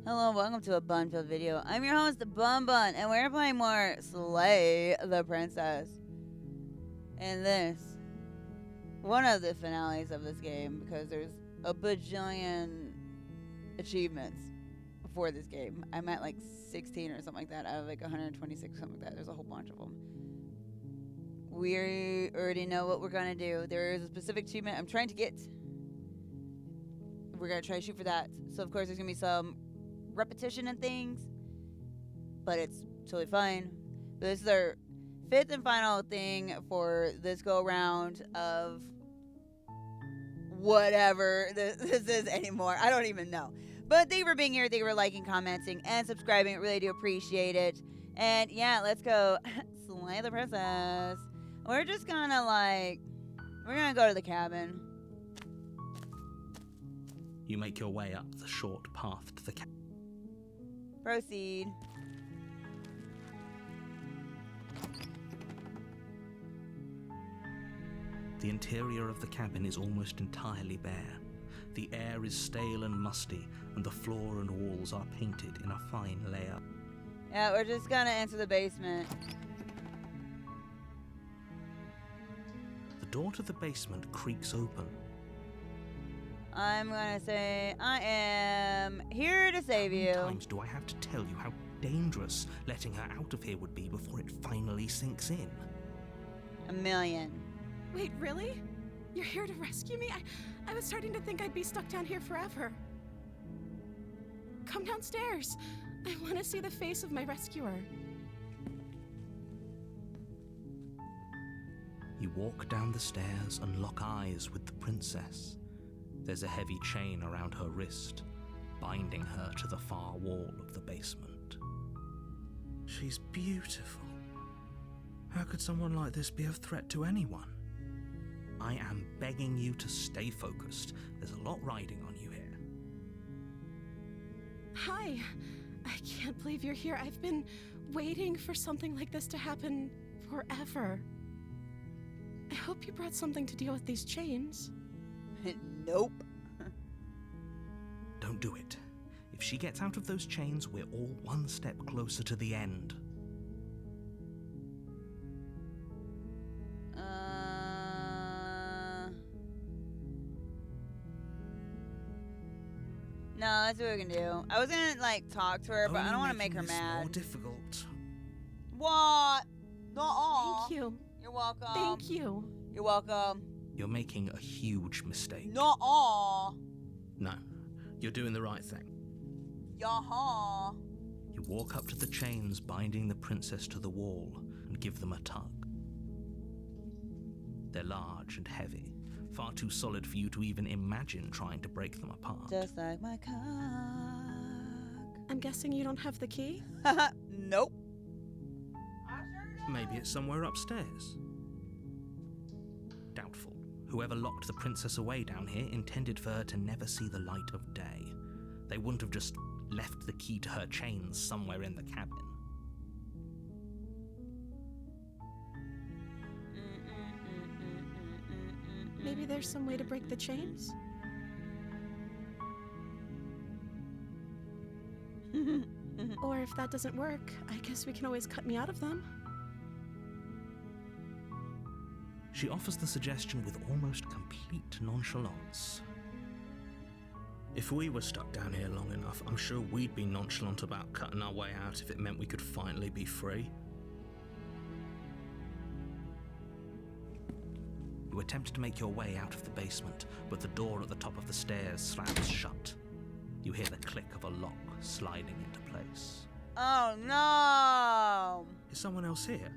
Hello, welcome to a Bun-filled video. I'm your host, BunBun, and we're playing more Slay the Princess. And this, one of the finales of this game, because there's a bajillion achievements for this game. I'm at like 16 or something like that, out of like 126 or something like that. There's a whole bunch of them. We already know what we're gonna do. There is a specific achievement I'm trying to get. We're gonna try to shoot for that. So of course there's gonna be some repetition and things, but it's totally fine. But this is our fifth and final thing for this go around of whatever this is anymore. I don't even know. But thank you for being here. Thank you for liking, commenting, and subscribing. I really do appreciate it. And yeah, let's go slay the princess. We're just gonna we're gonna go to the cabin. You make your way up the short path to the cabin. Proceed. The interior of the cabin is almost entirely bare. The air is stale and musty, and the floor and walls are painted in a fine layer. Yeah, we're just gonna enter the basement. The door to the basement creaks open. I'm gonna say I am here to save you. How many times do I have to tell you how dangerous letting her out of here would be before it finally sinks in? A million. Wait, really? You're here to rescue me? I was starting to think I'd be stuck down here forever. Come downstairs. I want to see the face of my rescuer. You walk down the stairs and lock eyes with the princess. There's a heavy chain around her wrist, binding her to the far wall of the basement. She's beautiful. How could someone like this be of threat to anyone? I am begging you to stay focused. There's a lot riding on you here. Hi. I can't believe you're here. I've been waiting for something like this to happen forever. I hope you brought something to deal with these chains. Nope. Don't do it. If she gets out of those chains, we're all one step closer to the end. No, that's what we can do. I was gonna talk to her, but I don't want to make her mad. More difficult. What? Nuh-uh. Thank you. You're welcome. Thank you. You're welcome. You're making a huge mistake. Nuh-uh. No, you're doing the right thing. Yaha. You walk up to the chains binding the princess to the wall and give them a tug. They're large and heavy, far too solid for you to even imagine trying to break them apart. Just like my cock. I'm guessing you don't have the key? Nope. Maybe it's somewhere upstairs. Doubtful. Whoever locked the princess away down here intended for her to never see the light of day. They wouldn't have just left the key to her chains somewhere in the cabin. Maybe there's some way to break the chains? Or if that doesn't work, I guess we can always cut me out of them. She offers the suggestion with almost complete nonchalance. If we were stuck down here long enough, I'm sure we'd be nonchalant about cutting our way out if it meant we could finally be free. You attempt to make your way out of the basement, but the door at the top of the stairs slams shut. You hear the click of a lock sliding into place. Oh no! Is someone else here?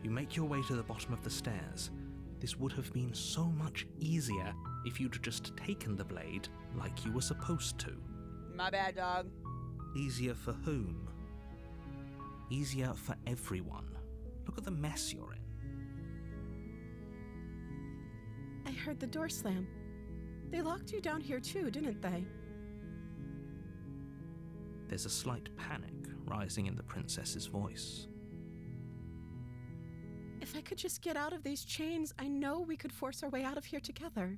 You make your way to the bottom of the stairs. This would have been so much easier if you'd just taken the blade like you were supposed to. My bad, dog. Easier for whom? Easier for everyone. Look at the mess you're in. I heard the door slam. They locked you down here too, didn't they? There's a slight panic rising in the princess's voice. If I could just get out of these chains, I know we could force our way out of here together.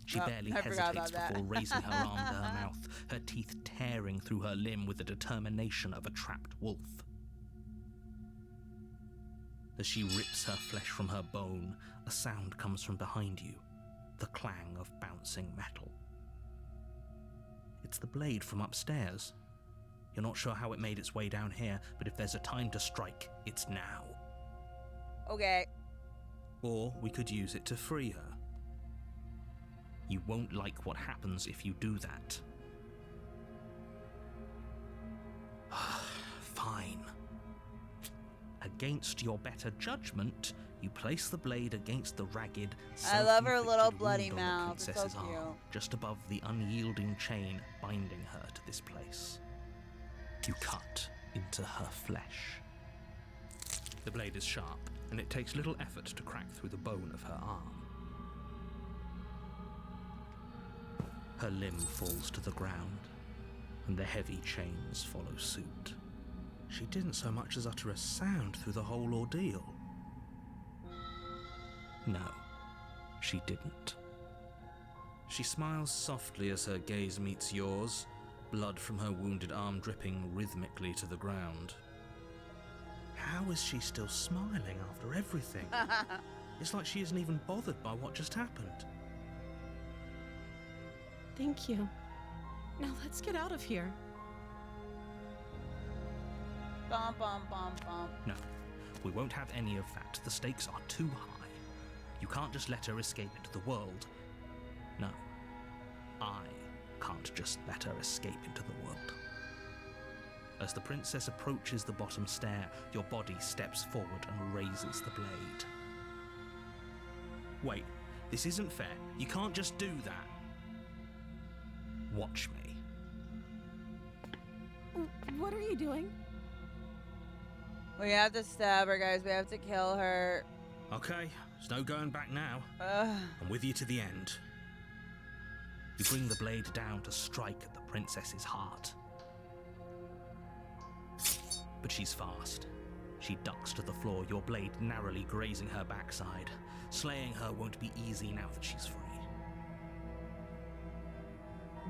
She barely hesitates before raising her arm to her mouth, her teeth tearing through her limb with the determination of a trapped wolf. As she rips her flesh from her bone, a sound comes from behind you, the clang of bouncing metal. It's the blade from upstairs. You're not sure how it made its way down here, but if there's a time to strike, it's now. Okay. Or we could use it to free her. You won't like what happens if you do that. Fine. Against your better judgment, you place the blade against the ragged, I love her little self-inflicted bloody wound on the mouth. It's so princess's cute. arm, just above the unyielding chain binding her to this place. You cut into her flesh. The blade is sharp, and it takes little effort to crack through the bone of her arm. Her limb falls to the ground, and the heavy chains follow suit. She didn't so much as utter a sound through the whole ordeal. No, she didn't. She smiles softly as her gaze meets yours, blood from her wounded arm dripping rhythmically to the ground. How is she still smiling after everything? It's like she isn't even bothered by what just happened. Thank you. Now let's get out of here. Bum, bum, bum, bum. No, we won't have any of that. The stakes are too high. You can't just let her escape into the world. No, I can't just let her escape into the world. As the princess approaches the bottom stair, your body steps forward and raises the blade. Wait, this isn't fair. You can't just do that. Watch me. What are you doing? We have to stab her, guys. We have to kill her. Okay, there's no going back now. Ugh. I'm with you to the end. You bring the blade down to strike at the princess's heart. But she's fast. She ducks to the floor, your blade narrowly grazing her backside. Slaying her won't be easy now that she's free.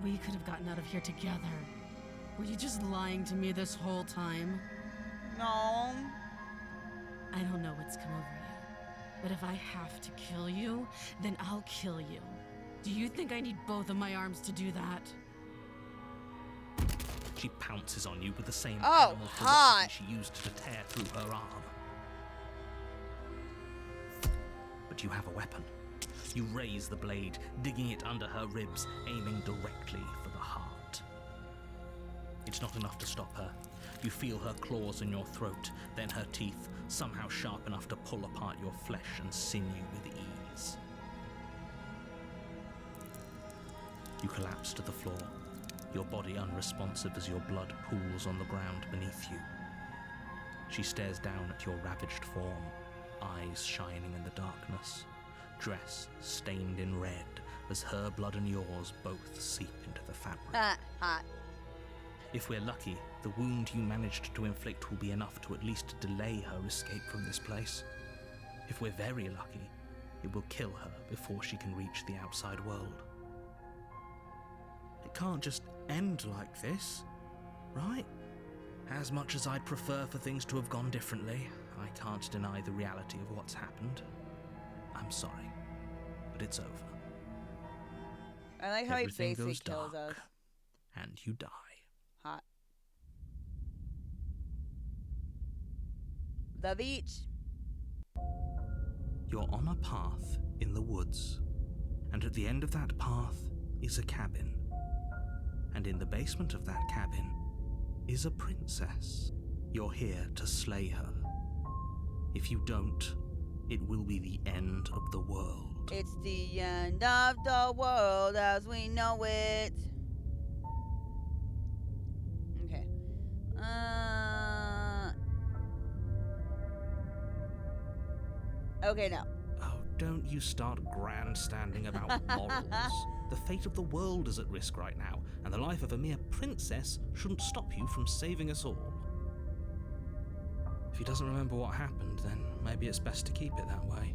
We could have gotten out of here together. Were you just lying to me this whole time? No. I don't know what's come over you, but if I have to kill you, then I'll kill you. Do you think I need both of my arms to do that? She pounces on you with the same Oh, animal hot. ferocity she used to tear through her arm. But you have a weapon. You raise the blade, digging it under her ribs, aiming directly for the heart. It's not enough to stop her. You feel her claws in your throat, then her teeth, somehow sharp enough to pull apart your flesh and sinew with ease. You collapse to the floor, your body unresponsive as your blood pools on the ground beneath you. She stares down at your ravaged form, eyes shining in the darkness, dress stained in red as her blood and yours both seep into the fabric. Hot. If we're lucky, the wound you managed to inflict will be enough to at least delay her escape from this place. If we're very lucky, it will kill her before she can reach the outside world. It can't just end like this, right? As much as I'd prefer for things to have gone differently, I can't deny the reality of what's happened. I'm sorry, but it's over. I like how Everything he goes basically kills dark, us. and you die. Hot. The beach. You're on a path in the woods, and at the end of that path is a cabin. And in the basement of that cabin is a princess. You're here to slay her. If you don't, it will be the end of the world. It's the end of the world as we know it. Okay. Okay, now. Oh, don't you start grandstanding about morals. The fate of the world is at risk right now, and the life of a mere princess shouldn't stop you from saving us all. he doesn't remember what happened, then maybe it's best to keep it that way.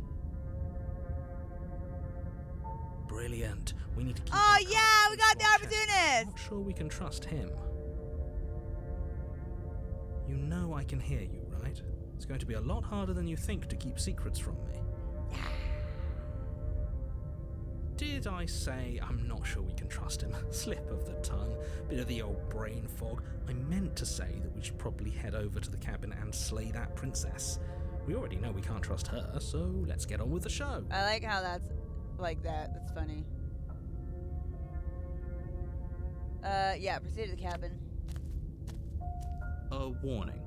Brilliant. We need to keep Oh our yeah, cards we close got to our the chest. opportunist. Not sure we can trust him. You know I can hear you, right? It's going to be a lot harder than you think to keep secrets from me. Did I say I'm not sure we can trust him? Slip of the tongue, bit of the old brain fog. I meant to say that we should probably head over to the cabin and slay that princess. We already know we can't trust her, so let's get on with the show. I like how that's like that. That's funny. Yeah, proceed to the cabin. A warning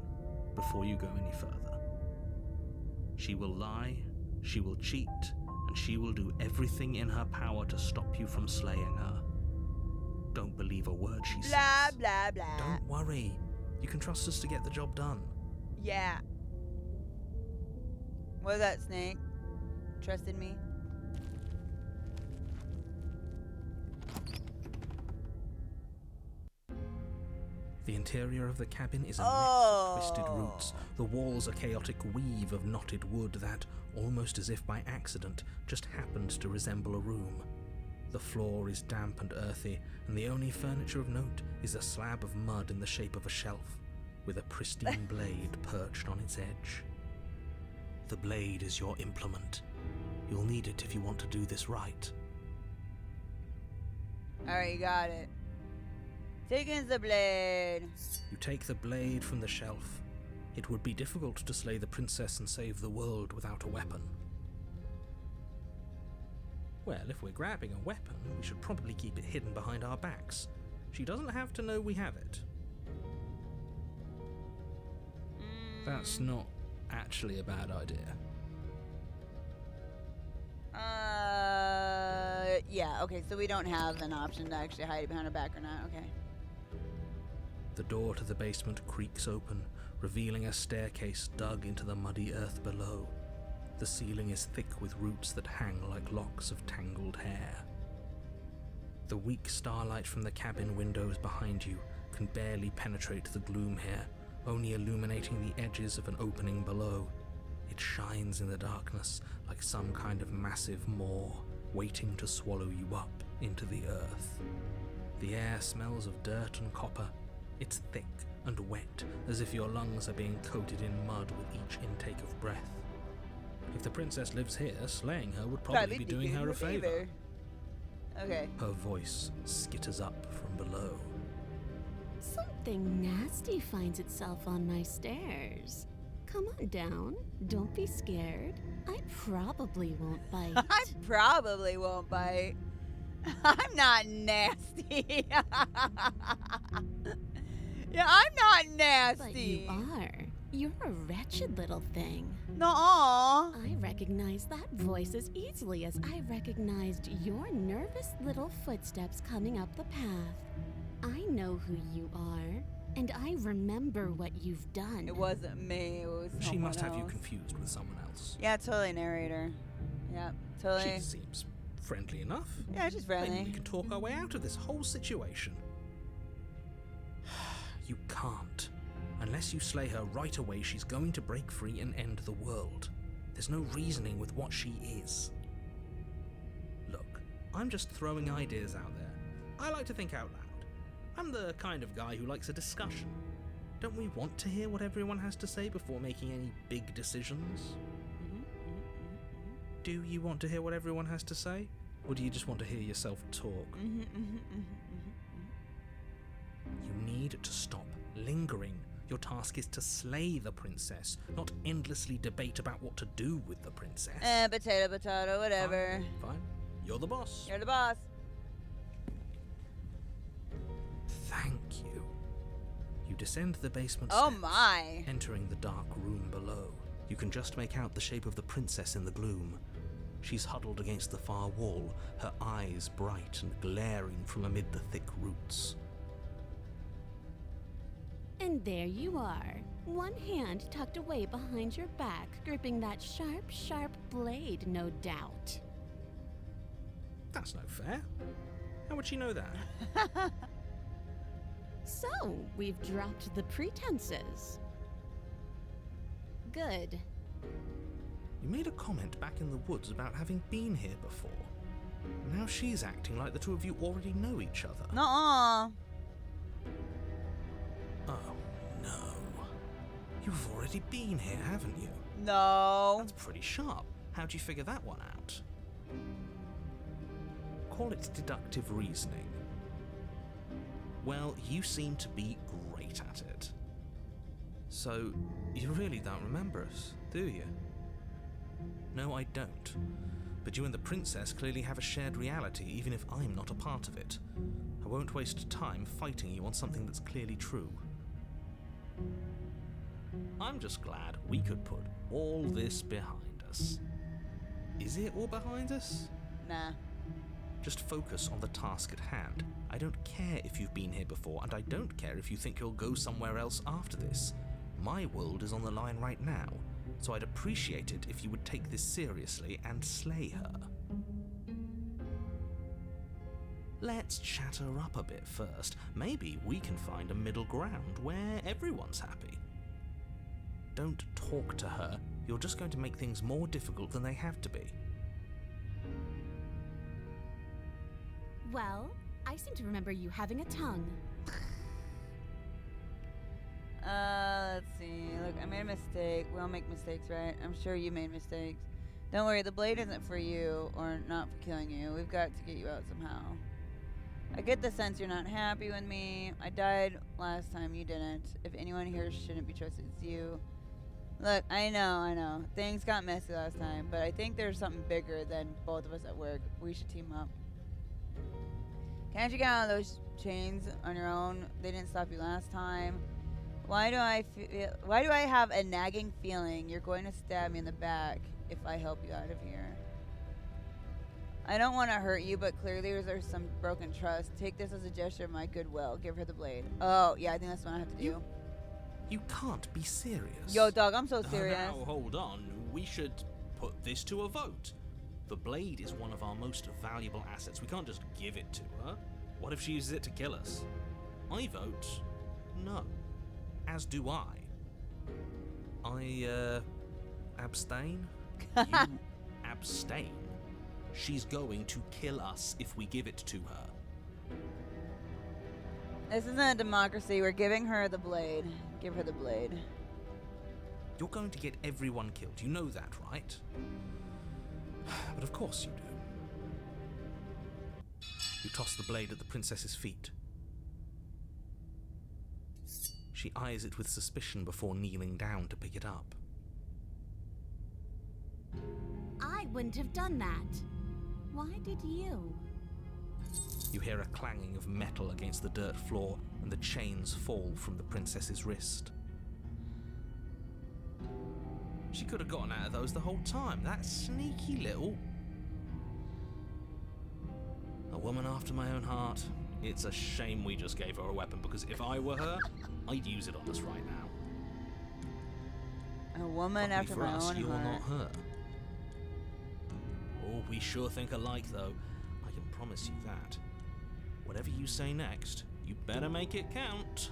before you go any further. She will lie, she will cheat, and she will do everything in her power to stop you from slaying her. Don't believe a word she Blah, says. blah, blah. Don't worry. You can trust us to get the job done. Yeah. What was that, Snake? Trusted me? The interior of the cabin is a Oh. mess of twisted roots. The walls a chaotic weave of knotted wood that, almost as if by accident, just happened to resemble a room. The floor is damp and earthy, and the only furniture of note is a slab of mud in the shape of a shelf, with a pristine blade perched on its edge. The blade is your implement. You'll need it if you want to do this right. Alright, you got it. Taking the blade. You take the blade from the shelf. It would be difficult to slay the princess and save the world without a weapon. Well, if we're grabbing a weapon, we should probably keep it hidden behind our backs. She doesn't have to know we have it. That's not actually a bad idea. Yeah, okay, so we don't have an option to actually hide it behind our back or not, okay. The door to the basement creaks open, revealing a staircase dug into the muddy earth below. The ceiling is thick with roots that hang like locks of tangled hair. The weak starlight from the cabin windows behind you can barely penetrate the gloom here, only illuminating the edges of an opening below. It shines in the darkness like some kind of massive maw, waiting to swallow you up into the earth. The air smells of dirt and copper. It's thick and wet, as if your lungs are being coated in mud with each intake of breath. If the princess lives here, slaying her would probably be doing her a favor. Okay. Her voice skitters up from below. Something nasty finds itself on my stairs. Come on down. Don't be scared. I probably won't bite. I probably won't bite. I'm not nasty. Yeah, I'm not nasty. But you are. You're a wretched little thing. Nuh-uh. I recognize that voice as easily as I recognized your nervous little footsteps coming up the path. I know who you are, and I remember what you've done. It wasn't me. It was She must have you else. confused with someone else. Yeah, totally, narrator. Yeah, totally. She seems friendly enough. Yeah, she's Maybe we friendly. can talk our way out of this whole situation. You can't. Unless you slay her right away, she's going to break free and end the world. There's no reasoning with what she is. Look, I'm just throwing ideas out there. I like to think out loud. I'm the kind of guy who likes a discussion. Don't we want to hear what everyone has to say before making any big decisions? Do you want to hear what everyone has to say? Or do you just want to hear yourself talk? You need to stop lingering. Your task is to slay the princess, not endlessly debate about what to do with the princess. Potato, whatever. Fine. You're the boss. You're the boss. Thank you. You descend the basement Oh steps, my. entering the dark room below. You can just make out the shape of the princess in the gloom. She's huddled against the far wall, her eyes bright and glaring from amid the thick roots. And there you are, one hand tucked away behind your back, gripping that sharp, sharp blade, no doubt. That's no fair. How would she know that? So, we've dropped the pretenses. good. You made a comment back in the woods about having been here before. Now she's acting like the two of you already know each other. Nuh-uh. Oh, no. You've already been here, haven't you? No. That's pretty sharp. How'd you figure that one out? Call it deductive reasoning. Well, you seem to be great at it. So, you really don't remember us, do you? No, I don't. But you and the princess clearly have a shared reality, even if I'm not a part of it. I won't waste time fighting you on something that's clearly true. I'm just glad we could put all this behind us. Is it all behind us? Nah. Just focus on the task at hand. I don't care if you've been here before, and I don't care if you think you'll go somewhere else after this. My world is on the line right now, so I'd appreciate it if you would take this seriously and slay her. Let's chat her up a bit first. Maybe we can find a middle ground where everyone's happy. Don't talk to her. You're just going to make things more difficult than they have to be. Well, I seem to remember you having a tongue. Let's see. Look, I made a mistake. We all make mistakes, right? I'm sure you made mistakes. Don't worry, the blade isn't for you, or not for killing you. We've got to get you out somehow. I get the sense you're not happy with me. I died last time, you didn't. If anyone here shouldn't be trusted, it's you. Look, I know. Things got messy last time, but I think there's something bigger than both of us at work. We should team up. Can't you get out of those chains on your own? They didn't stop you last time. Why do I have a nagging feeling you're going to stab me in the back if I help you out of here? I don't want to hurt you, but clearly there's some broken trust. Take this as a gesture of my goodwill. Give her the blade. Oh, yeah, I think that's what I have to do. You can't be serious. Yo, dog, I'm so serious. Now, hold on. We should put this to a vote. The blade is one of our most valuable assets. We can't just give it to her. What if she uses it to kill us? I vote no. As do I. Abstain? You abstain. She's going to kill us if we give it to her. This isn't a democracy. We're giving her the blade. Give her the blade. You're going to get everyone killed. You know that, right? But of course you do. You toss the blade at the princess's feet. She eyes it with suspicion before kneeling down to pick it up. I wouldn't have done that. Why did you? You hear a clanging of metal against the dirt floor, and the chains fall from the princess's wrist. She could have gotten out of those the whole time. That sneaky little... A woman after my own heart. It's a shame we just gave her a weapon, because if I were her, I'd use it on us right now. A woman after my own you're heart. not her. Oh, we sure think alike, though. I can promise you that. Whatever you say next, you better make it count.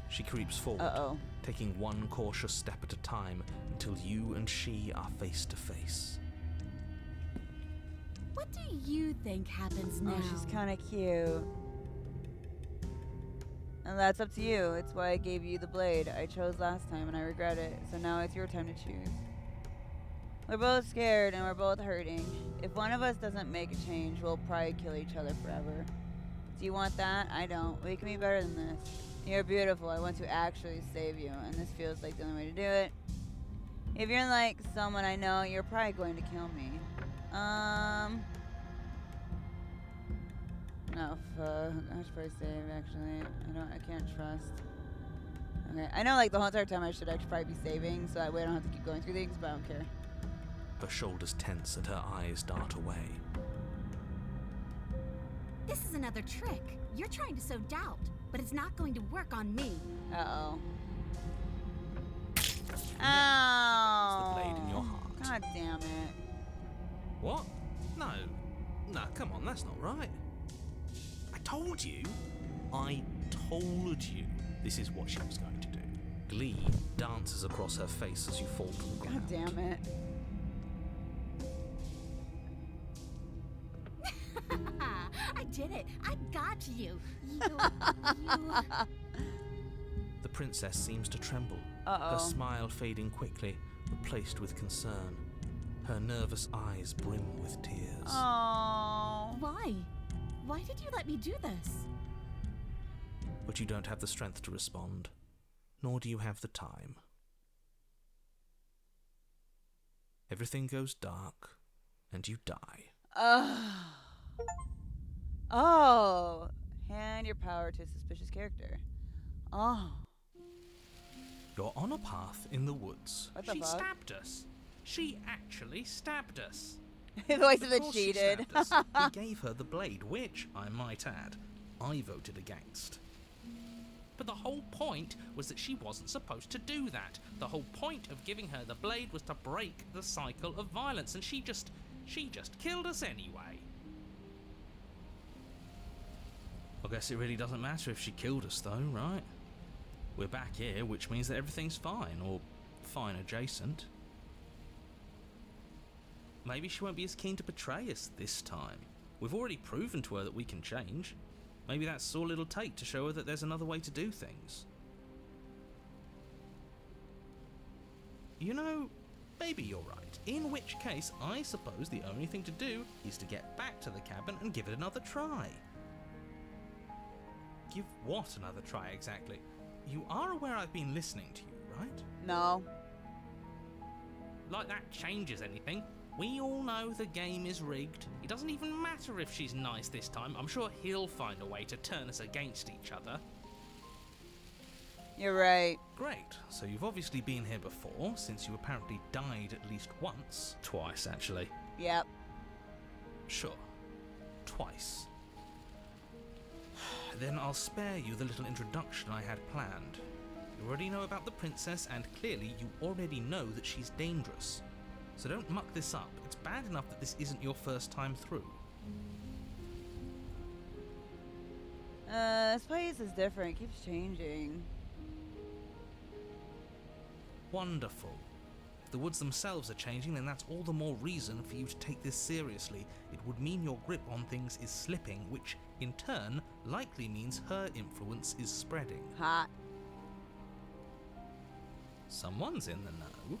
She creeps forward, taking one cautious step at a time until you and she are face to face. What do you think happens now? Oh, she's kind of cute. And that's up to you. It's why I gave you the blade. I chose last time and I regret it. So now it's your time to choose. We're both scared and we're both hurting. If one of us doesn't make a change, we'll probably kill each other forever. Do you want that? I don't. We can be better than this. You're beautiful. I want to actually save you, and this feels like the only way to do it. If you're like someone I know, you're probably going to kill me. No, fuck. I should probably save, actually. I can't trust. Okay, I know like the whole entire time I should actually probably be saving, so that way I don't have to keep going through things, but I don't care. Her shoulders tense and her eyes dart away. This is another trick. You're trying to sow doubt, but it's not going to work on me. Uh-oh. The Ow! blade in your heart. God damn it. What? No, come on, that's not right. I told you this is what she was going to do. Glee dances across her face as you fall to the ground. God damn it. I did it. I got you. You. The princess seems to tremble, Uh-oh. her smile fading quickly, replaced with concern. Her nervous eyes brim with tears. Oh. Why? Why did you let me do this? But you don't have the strength to respond, nor do you have the time. Everything goes dark, and you die. Oh. Hand your power to a suspicious character. Oh. You're on a path in the woods. What the She fuck? stabbed us. She actually stabbed us. The voice of the course she cheated. stabbed us. We gave her the blade, which, I might add, I voted against. But the whole point was that she wasn't supposed to do that. The whole point of giving her the blade was to break the cycle of violence, and she just killed us anyway. I guess it really doesn't matter if she killed us though, right? We're back here, which means that everything's fine, or fine adjacent. Maybe she won't be as keen to betray us this time. We've already proven to her that we can change. Maybe that's all it'll take to show her that there's another way to do things. You know, maybe you're right. In which case, I suppose the only thing to do is to get back to the cabin and give it another try. Give what another try exactly? You are aware I've been listening to you, right? No. Like that changes anything. We all know the game is rigged. It doesn't even matter if she's nice this time. I'm sure he'll find a way to turn us against each other. You're right. Great. So you've obviously been here before, since you apparently died at least once. Twice, actually. Yep. Sure. Twice. Then I'll spare you the little introduction I had planned. You already know about the princess, and clearly you already know that she's dangerous. So don't muck this up. It's bad enough that this isn't your first time through. This place is different. It keeps changing. Wonderful. If the woods themselves are changing, then that's all the more reason for you to take this seriously. It would mean your grip on things is slipping, which, in turn, likely means her influence is spreading. Hot. Someone's in the know.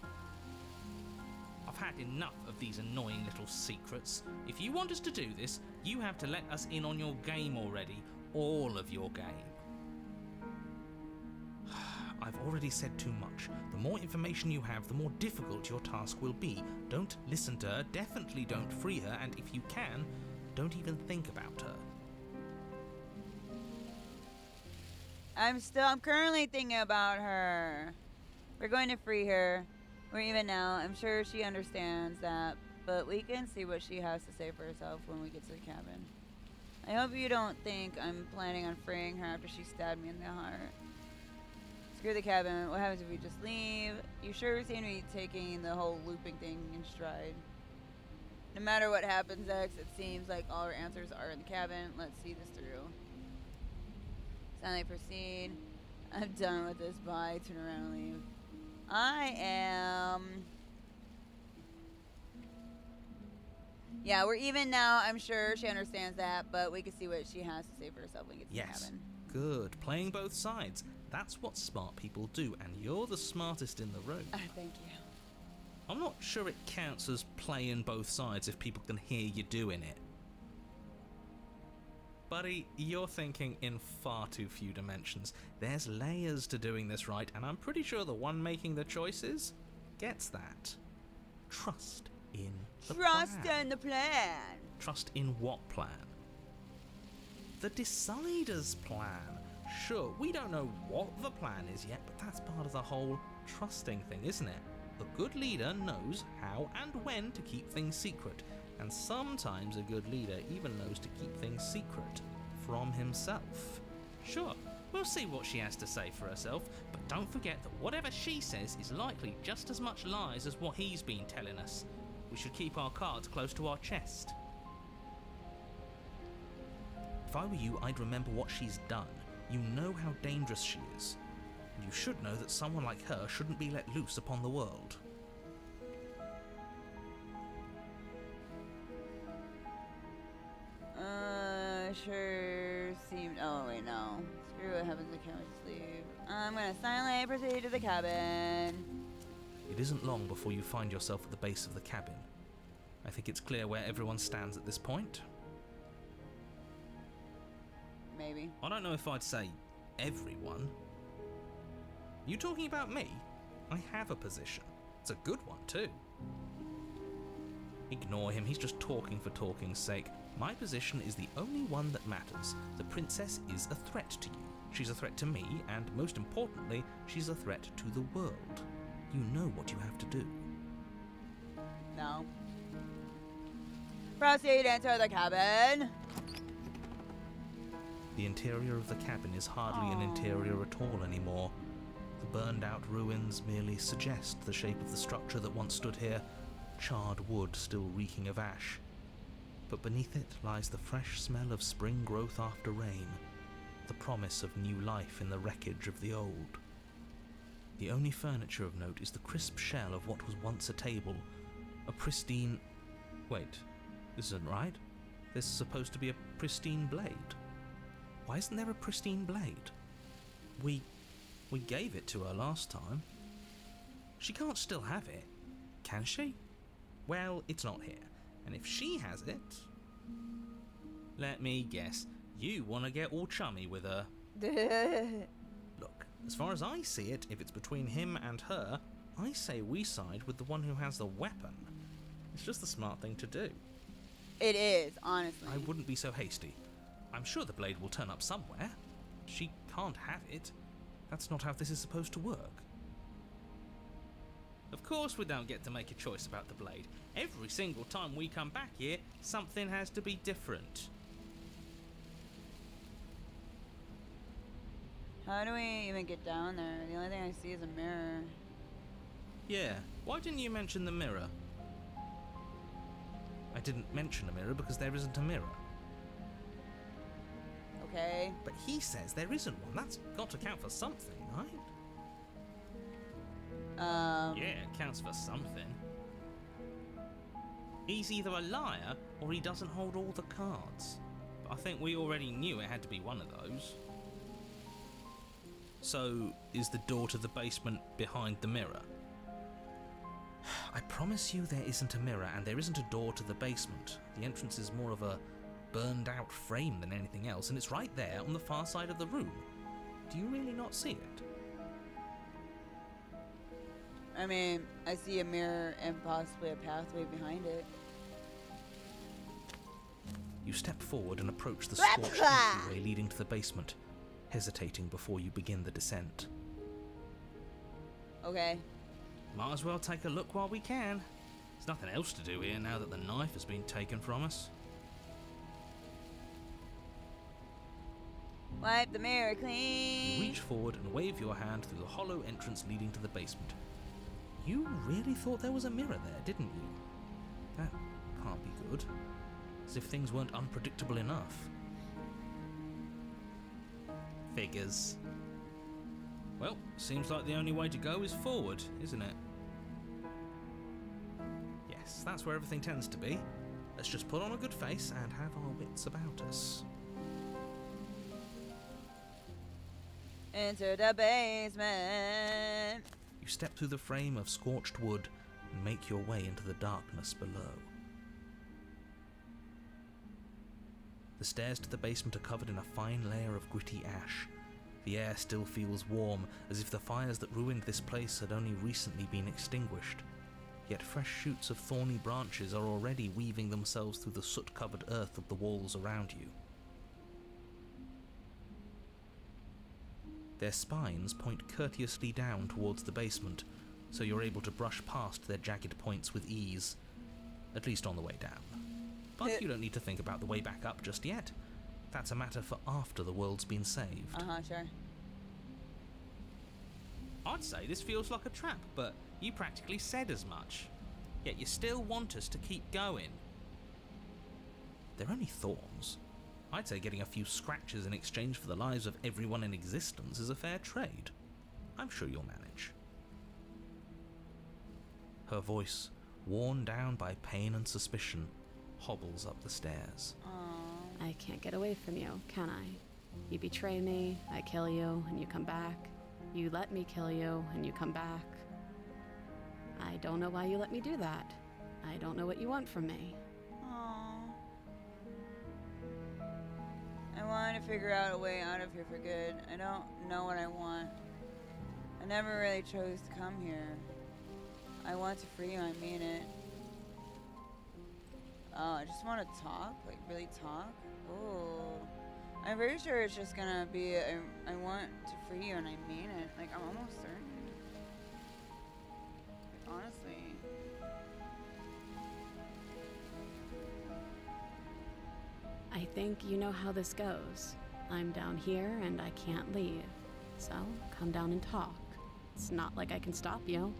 I've had enough of these annoying little secrets. If you want us to do this, you have to let us in on your game already. All of your game. I've already said too much. The more information you have, the more difficult your task will be. Don't listen to her, definitely don't free her, and if you can, don't even think about her. I'm currently thinking about her. We're going to free her. We're even now. I'm sure she understands that, but we can see what she has to say for herself when we get to the cabin. I hope you don't think I'm planning on freeing her after she stabbed me in the heart. Screw the cabin. What happens if we just leave? You sure seem to be taking the whole looping thing in stride. No matter what happens next, it seems like all our answers are in the cabin. Let's see this through. Silently proceed. I'm done with this. Bye. Turn around and leave. I am... Yeah, we're even now. I'm sure she understands that, but we can see what she has to say for herself when we get to the cabin. Good. Playing both sides. That's what smart people do, and you're the smartest in the room. Thank you. I'm not sure it counts as playing both sides if people can hear you doing it. Buddy, you're thinking in far too few dimensions. There's layers to doing this right, and I'm pretty sure the one making the choices gets that. Trust in the Trust plan. in the plan. Trust in what plan? The Decider's plan. Sure, we don't know what the plan is yet, but that's part of the whole trusting thing, isn't it? A good leader knows how and when to keep things secret, and sometimes a good leader even knows to keep things secret from himself. Sure, we'll see what she has to say for herself, but don't forget that whatever she says is likely just as much lies as what he's been telling us. We should keep our cards close to our chest. If I were you, I'd remember what she's done. You know how dangerous she is. You should know that someone like her shouldn't be let loose upon the world. Sure seemed. Oh, wait, no. Screw what happens if I can't just leave. I'm gonna silently proceed to the cabin. It isn't long before you find yourself at the base of the cabin. I think it's clear where everyone stands at this point. Maybe. I don't know if I'd say everyone. You talking about me? I have a position. It's a good one, too. Ignore him, he's just talking for talking's sake. My position is the only one that matters. The princess is a threat to you. She's a threat to me, and most importantly, she's a threat to the world. You know what you have to do. No. Proceed, enter the cabin. The interior of the cabin is hardly an interior at all anymore. The burned out ruins merely suggest the shape of the structure that once stood here, charred wood still reeking of ash. But beneath it lies the fresh smell of spring growth after rain, the promise of new life in the wreckage of the old. The only furniture of note is the crisp shell of what was once a table, a pristine... Wait, this isn't right. There's supposed to be a pristine blade. Why isn't there a pristine blade? We gave it to her last time. She can't still have it, can she? Well, it's not here. And if she has it... Let me guess. You want to get all chummy with her. Look, as far as I see it, if it's between him and her, I say we side with the one who has the weapon. It's just the smart thing to do. It is, honestly. I wouldn't be so hasty. I'm sure the blade will turn up somewhere. She can't have it. That's not how this is supposed to work. Of course we don't get to make a choice about the blade. Every single time we come back here, something has to be different. How do we even get down there? The only thing I see is a mirror. Yeah, why didn't you mention the mirror? I didn't mention a mirror because there isn't a mirror. Okay. But he says there isn't one. That's got to count for something, right? Yeah, it counts for something. He's either a liar or he doesn't hold all the cards. But I think we already knew it had to be one of those. So, is the door to the basement behind the mirror? I promise you there isn't a mirror and there isn't a door to the basement. The entrance is more of a burned out frame than anything else, and it's right there on the far side of the room. Do you really not see it? I mean, I see a mirror and possibly a pathway behind it. You step forward and approach the scorched entryway leading to the basement, hesitating before you begin the descent. Okay. Might as well take a look while we can. There's nothing else to do here now that the knife has been taken from us. Wipe the mirror You clean. reach forward and wave your hand through the hollow entrance leading to the basement. You really thought there was a mirror there, didn't you? That can't be good. As if things weren't unpredictable enough. Figures. Well, seems like the only way to go is forward, isn't it? Yes, that's where everything tends to be. Let's just put on a good face and have our wits about us. Enter the basement. You step through the frame of scorched wood and make your way into the darkness below. The stairs to the basement are covered in a fine layer of gritty ash. The air still feels warm, as if the fires that ruined this place had only recently been extinguished. Yet fresh shoots of thorny branches are already weaving themselves through the soot-covered earth of the walls around you. Their spines point courteously down towards the basement, so you're able to brush past their jagged points with ease, at least on the way down. But you don't need to think about the way back up just yet. That's a matter for after the world's been saved. Sure. I'd say this feels like a trap, but you practically said as much. Yet you still want us to keep going. They're only thorns. I'd say getting a few scratches in exchange for the lives of everyone in existence is a fair trade. I'm sure you'll manage. Her voice, worn down by pain and suspicion, hobbles up the stairs. Aww. I can't get away from you, can I? You betray me, I kill you, and you come back. You let me kill you, and you come back. I don't know why you let me do that. I don't know what you want from me. Aww. I want to figure out a way out of here for good. I don't know what I want. I never really chose to come here. I want to free you, I mean it. Oh, I just want to talk? Like, really talk? Oh. I'm very sure it's just gonna be, I want to free you and I mean it. Like, I'm almost certain. Like, honestly. I think you know how this goes. I'm down here and I can't leave. So, come down and talk. It's not like I can stop you.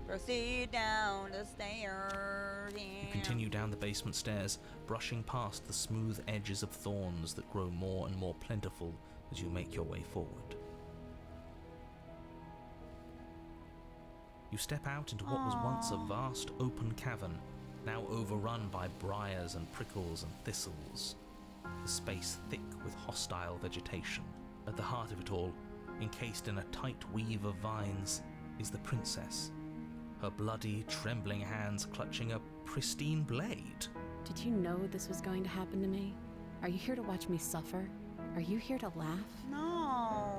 Proceed down the stairs. You continue down the basement stairs, brushing past the smooth edges of thorns that grow more and more plentiful as you make your way forward. You step out into what was once a vast open cavern, now overrun by briars and prickles and thistles, the space thick with hostile vegetation. At the heart of it all, encased in a tight weave of vines, is the princess, her bloody, trembling hands clutching a pristine blade. Did you know this was going to happen to me? Are you here to watch me suffer? Are you here to laugh? No.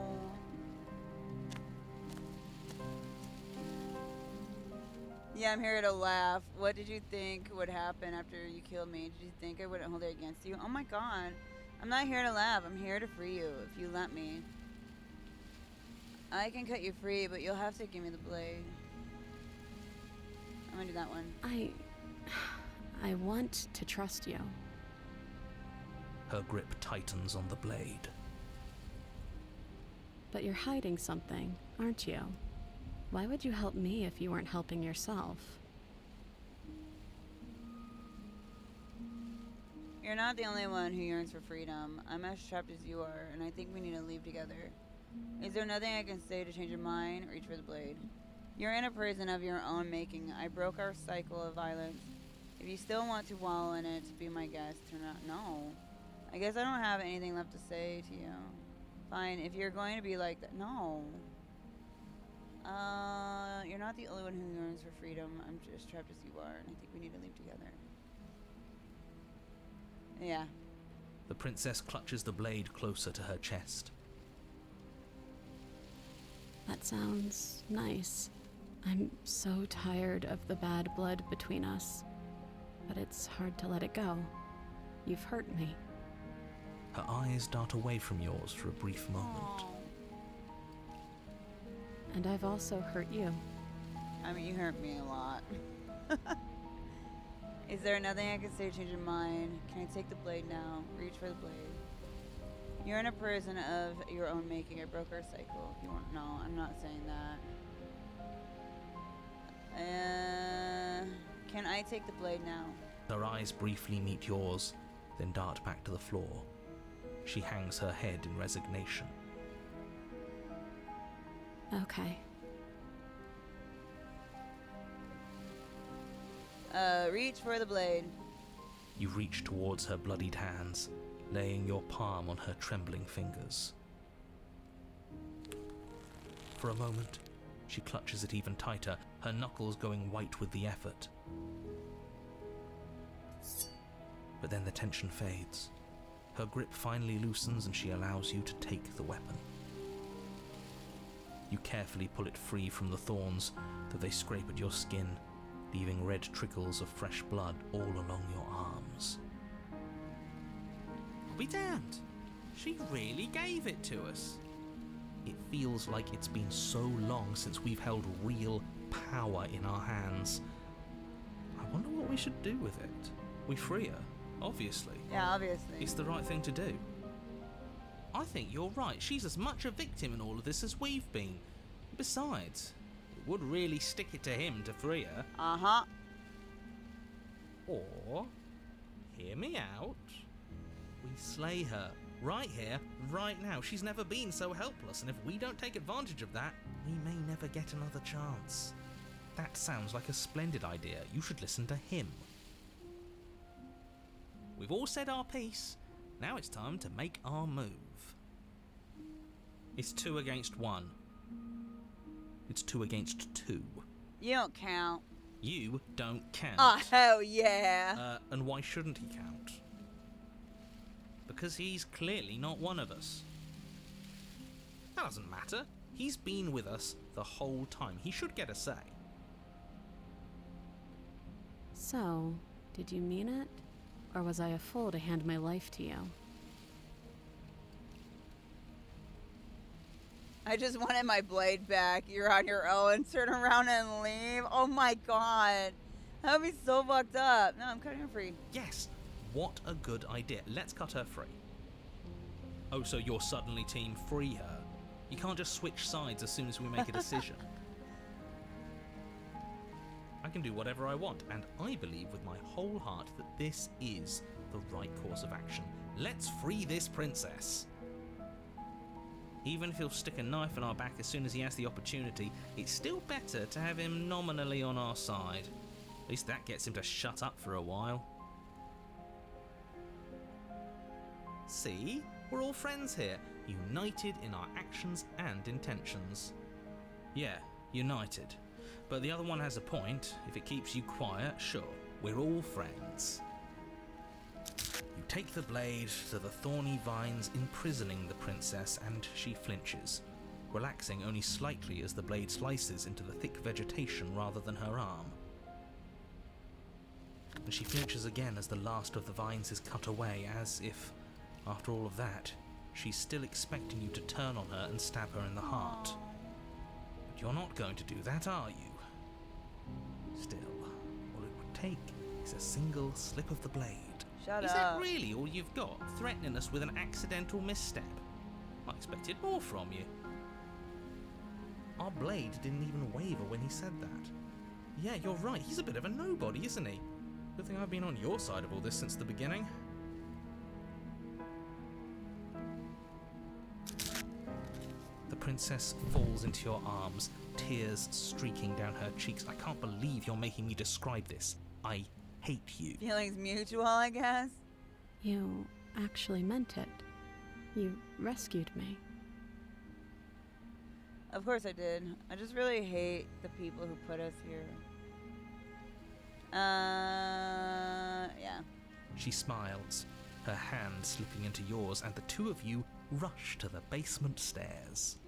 Yeah, I'm here to laugh. What did you think would happen after you killed me? Did you think I wouldn't hold it against you? Oh my god. I'm not here to laugh. I'm here to free you, if you let me. I can cut you free, but you'll have to give me the blade. I'm gonna do that one. I want to trust you. Her grip tightens on the blade. But you're hiding something, aren't you? Why would you help me if you weren't helping yourself? You're not the only one who yearns for freedom. I'm as trapped as you are, and I think we need to leave together. Is there nothing I can say to change your mind? Reach for the blade. You're in a prison of your own making. I broke our cycle of violence. If you still want to wallow in it, be my guest. Turn out. No. I guess I don't have anything left to say to you. Fine, if you're going to be like that. No. You're not the only one who yearns for freedom. I'm just trapped as you are, and I think we need to leave together. Yeah. The princess clutches the blade closer to her chest. That sounds nice. I'm so tired of the bad blood between us. But it's hard to let it go. You've hurt me. Her eyes dart away from yours for a brief moment. And I've also hurt you. I mean, you hurt me a lot. Is there nothing I can say to change your mind? Can I take the blade now? Reach for the blade. You're in a prison of your own making. I broke our cycle. If you want, no, I'm not saying that. Can I take the blade now? Her eyes briefly meet yours, then dart back to the floor. She hangs her head in resignation. Okay. Reach for the blade. You reach towards her bloodied hands, laying your palm on her trembling fingers. For a moment, she clutches it even tighter, her knuckles going white with the effort. But then the tension fades. Her grip finally loosens and she allows you to take the weapon. You carefully pull it free from the thorns, though they scrape at your skin, leaving red trickles of fresh blood all along your arms. I'll be damned. She really gave it to us. It feels like it's been so long since we've held real power in our hands. I wonder what we should do with it. We free her, obviously. Yeah, obviously. It's the right thing to do. I think you're right. She's as much a victim in all of this as we've been. Besides, it would really stick it to him to free her. Uh-huh. Or, hear me out, we slay her Right here, right now. She's never been so helpless, and if we don't take advantage of that, we may never get another chance. That sounds like a splendid idea. You should listen to him. We've all said our piece. Now it's time to make our move. It's 2 against 1. It's 2 against 2. You don't count. You don't count. Oh, hell yeah. And why shouldn't he count? Because he's clearly not one of us. That doesn't matter. He's been with us the whole time. He should get a say. So, did you mean it? Or was I a fool to hand my life to you? I just wanted my blade back. You're on your own. Turn around and leave. Oh my god. That would be so fucked up. No, I'm cutting her free. Yes. What a good idea. Let's cut her free. Oh, so you're suddenly team free her. You can't just switch sides as soon as we make a decision. I can do whatever I want, and I believe with my whole heart that this is the right course of action. Let's free this princess. Even if he'll stick a knife in our back as soon as he has the opportunity, it's still better to have him nominally on our side. At least that gets him to shut up for a while. See? We're all friends here, united in our actions and intentions. Yeah, united. But the other one has a point. If it keeps you quiet, sure, we're all friends. You take the blade to the thorny vines imprisoning the princess, and she flinches, relaxing only slightly as the blade slices into the thick vegetation rather than her arm. And she flinches again as the last of the vines is cut away, as if, after all of that, she's still expecting you to turn on her and stab her in the heart. But you're not going to do that, are you? Still, all it would take is a single slip of the blade. Shut Is up. that really all you've got, threatening us with an accidental misstep? I expected more from you. Our blade didn't even waver when he said that. Yeah, you're right, he's a bit of a nobody, isn't he? Good thing I've been on your side of all this since the beginning. The princess falls into your arms, tears streaking down her cheeks. I can't believe you're making me describe this. I hate you. Feelings mutual, I guess. You actually meant it. You rescued me. Of course I did. I just really hate the people who put us here. Yeah. She smiles, her hand slipping into yours, and the two of you rush to the basement stairs.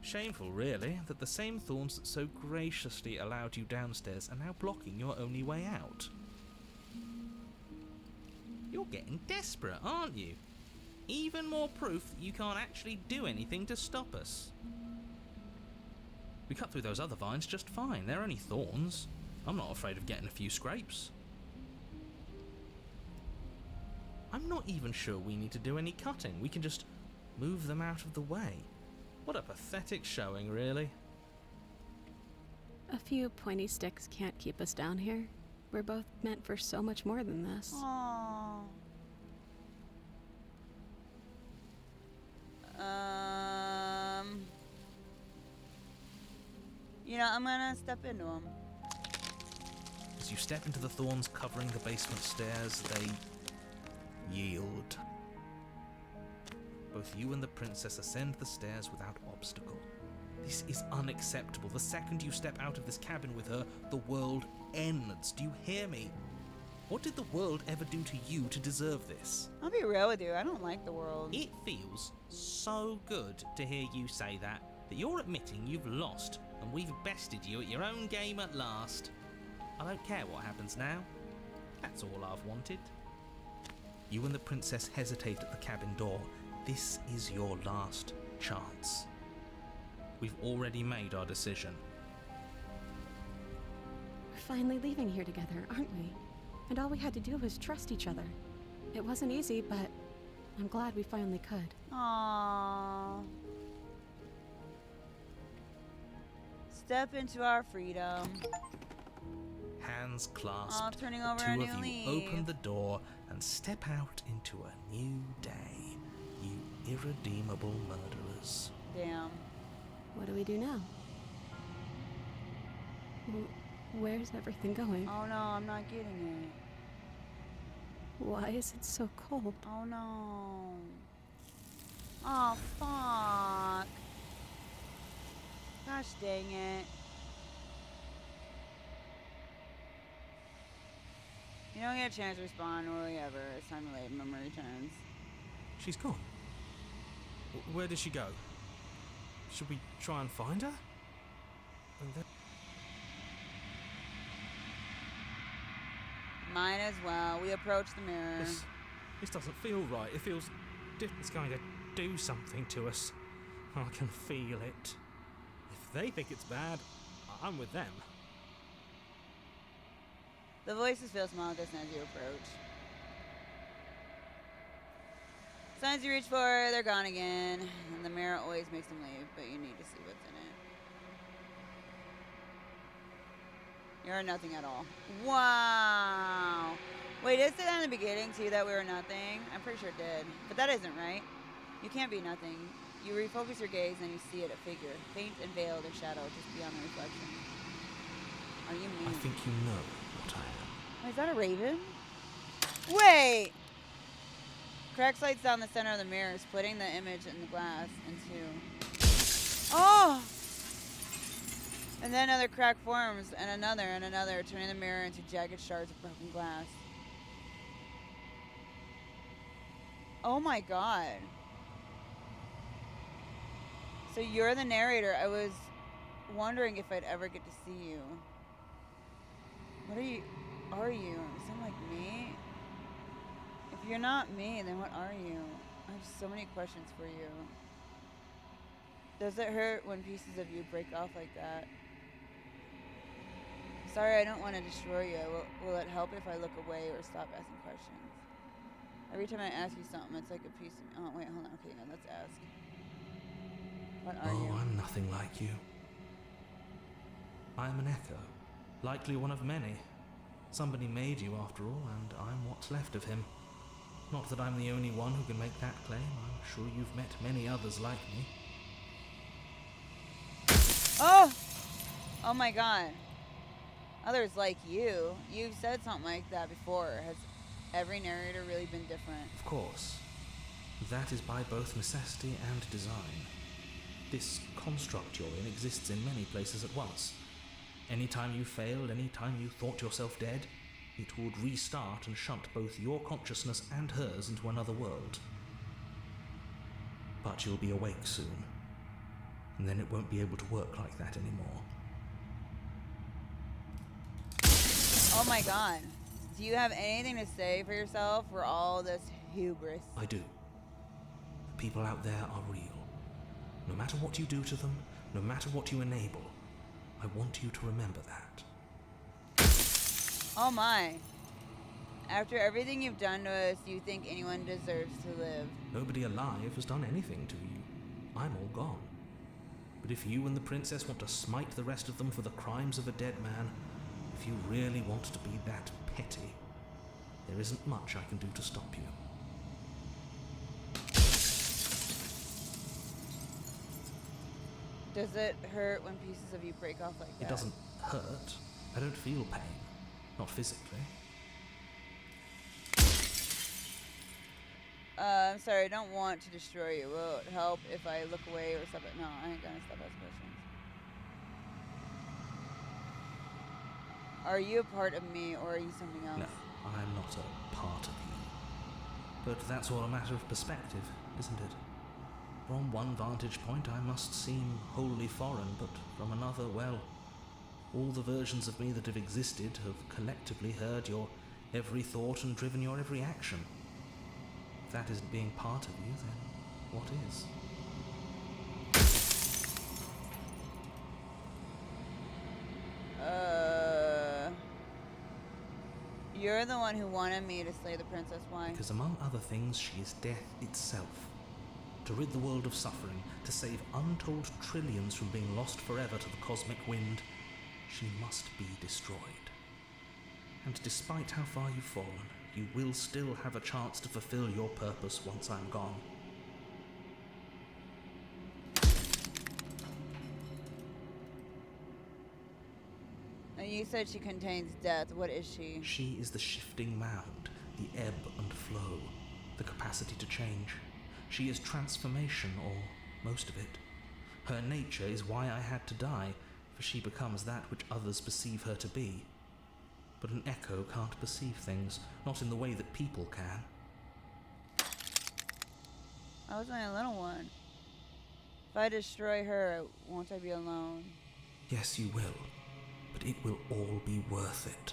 Shameful, really, that the same thorns that so graciously allowed you downstairs are now blocking your only way out. You're getting desperate, aren't you? Even more proof that you can't actually do anything to stop us. We cut through those other vines just fine. They're only thorns. I'm not afraid of getting a few scrapes. I'm not even sure we need to do any cutting. We can just move them out of the way. What a pathetic showing, really. A few pointy sticks can't keep us down here. We're both meant for so much more than this. Aww. You know, I'm gonna step into them. As you step into the thorns covering the basement stairs, they yield. Both you and the princess ascend the stairs without obstacle. This is unacceptable. The second you step out of this cabin with her, the world ends. Do you hear me? What did the world ever do to you to deserve this? I'll be real with you. I don't like the world. It feels so good to hear you say that you're admitting you've lost and we've bested you at your own game at last. I don't care what happens now. That's all I've wanted. You and the princess hesitate at the cabin door. This is your last chance. We've already made our decision. We're finally leaving here together, aren't we? And all we had to do was trust each other. It wasn't easy, but I'm glad we finally could. Aww. Step into our freedom. Hands hands clasped, turning the over two a of new you leaf. open the door and step out into a new day, you irredeemable murderers. Damn. What do we do now? Where's everything going? Oh no, I'm not getting it. Why is it so cold? Oh no. Oh fuck. Gosh dang it. You don't get a chance to respond, will you ever? It's time to late memory returns. She's gone. Where did she go? Should we try and find her? And then... Mine as well. We approach the mirror. This doesn't feel right. It feels it's going to do something to us. I can feel it. If they think it's bad, I'm with them. The voices feel small just as you approach. Signs you reach for, they're gone again. And the mirror always makes them leave, but you need to see what's in it. You're nothing at all. Wow. Wait, is it in the beginning too that we were nothing? I'm pretty sure it did. But that isn't right. You can't be nothing. You refocus your gaze and you see it, a figure. Faint and veiled in shadow just beyond the reflection. Are you me? I think you know what I am. Wait, is that a raven? Wait! Crack slides down the center of the mirror, splitting the image in the glass in two. Oh! And then another crack forms, and another, turning the mirror into jagged shards of broken glass. Oh my god. So you're the narrator. I was wondering if I'd ever get to see you. What are you? Sound like me? If you're not me, then what are you? I have so many questions for you. Does it hurt when pieces of you break off like that? Sorry, I don't want to destroy you. Will it help if I look away or stop asking questions? Every time I ask you something, it's like a piece of... Oh, wait, hold on. Okay, now let's ask. What are you? I'm nothing like you. I am an echo, likely one of many. Somebody made you after all, and I'm what's left of him. Not that I'm the only one who can make that claim. I'm sure you've met many others like me. Oh! Oh my god. Others like you. You've said something like that before. Has every narrator really been different? Of course. That is by both necessity and design. This construct you're in exists in many places at once. Anytime you failed, anytime you thought yourself dead, it would restart and shunt both your consciousness and hers into another world. But you'll be awake soon, and then it won't be able to work like that anymore. Oh my god. Do you have anything to say for yourself for all this hubris? I do. The people out there are real. No matter what you do to them, no matter what you enable, I want you to remember that. Oh my. After everything you've done to us, you think anyone deserves to live? Nobody alive has done anything to you. I'm all gone. But if you and the princess want to smite the rest of them for the crimes of a dead man, if you really want to be that petty, there isn't much I can do to stop you. Does it hurt when pieces of you break off like that? It doesn't hurt. I don't feel pain. Not physically. I'm sorry, I don't want to destroy you. Will it help if I look away or stop it? No, I ain't gonna stop asking questions. Are you a part of me or are you something else? No, I'm not a part of you. But that's all a matter of perspective, isn't it? From one vantage point I must seem wholly foreign, but from another, well, all the versions of me that have existed have collectively heard your every thought and driven your every action. If that isn't being part of you, then what is? You're the one who wanted me to slay the princess. Why? Because among other things, she is death itself. To rid the world of suffering, to save untold trillions from being lost forever to the cosmic wind, she must be destroyed. And despite how far you've fallen, you will still have a chance to fulfill your purpose once I'm gone. And you said she contains death. What is she? She is the shifting mound, the ebb and flow, the capacity to change. She is transformation, or most of it. Her nature is why I had to die, for she becomes that which others perceive her to be. But an echo can't perceive things, not in the way that people can. I was only a little one. If I destroy her, won't I be alone? Yes, you will, but it will all be worth it.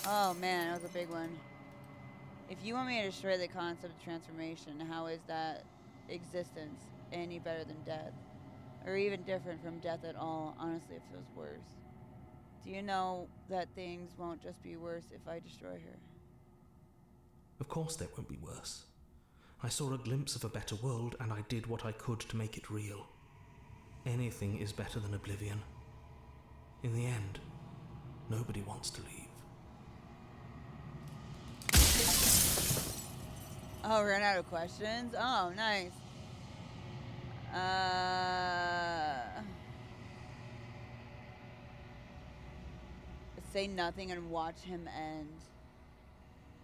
Oh man, that was a big one. If you want me to destroy the concept of transformation, how is that existence any better than death? Or even different from death at all? Honestly, it feels worse. Do you know that things won't just be worse if I destroy her? Of course they won't be worse. I saw a glimpse of a better world, and I did what I could to make it real. Anything is better than oblivion. In the end, nobody wants to leave. Oh, ran out of questions? Oh, nice. Say nothing and watch him end.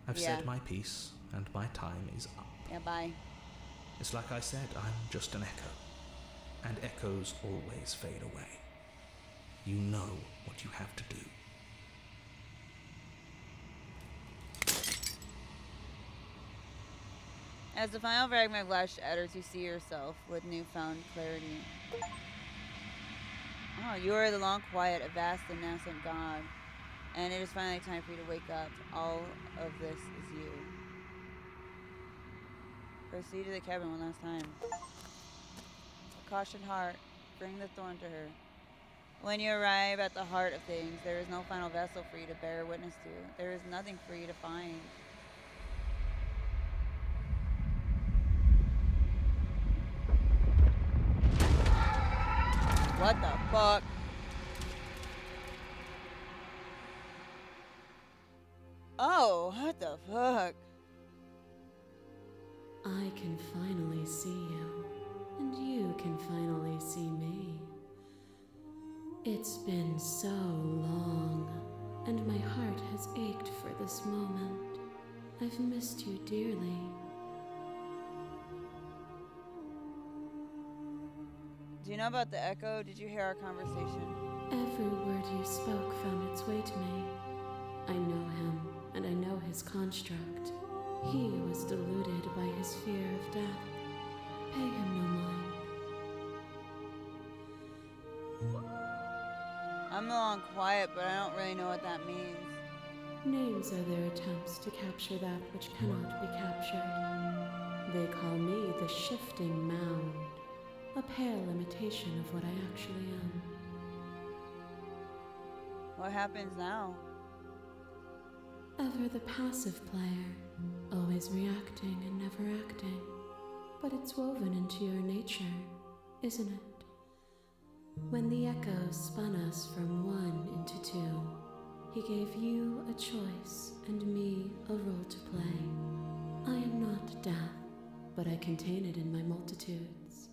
I've Yeah. said my piece, and my time is up. Yeah, bye. It's like I said, I'm just an echo. And echoes always fade away. You know what you have to do. As the final fragment of glass shatters, you see yourself with newfound clarity. Oh, you are the long quiet, a vast and nascent God. And it is finally time for you to wake up. All of this is you. Proceed to the cabin one last time. A cautioned heart, bring the thorn to her. When you arrive at the heart of things, there is no final vessel for you to bear witness to. There is nothing for you to find. What the fuck? Oh, what the fuck? I can finally see you, and you can finally see me. It's been so long, and my heart has ached for this moment. I've missed you dearly. Do you know about the echo? Did you hear our conversation? Every word you spoke found its way to me. I know him, and I know his construct. He was deluded by his fear of death. Pay him no mind. I'm the long quiet, but I don't really know what that means. Names are their attempts to capture that which cannot be captured. They call me the shifting mound, a pale imitation of what I actually am. What happens now? Ever the passive player, always reacting and never acting. But it's woven into your nature, isn't it? When the echo spun us from one into two, he gave you a choice and me a role to play. I am not death, but I contain it in my multitudes.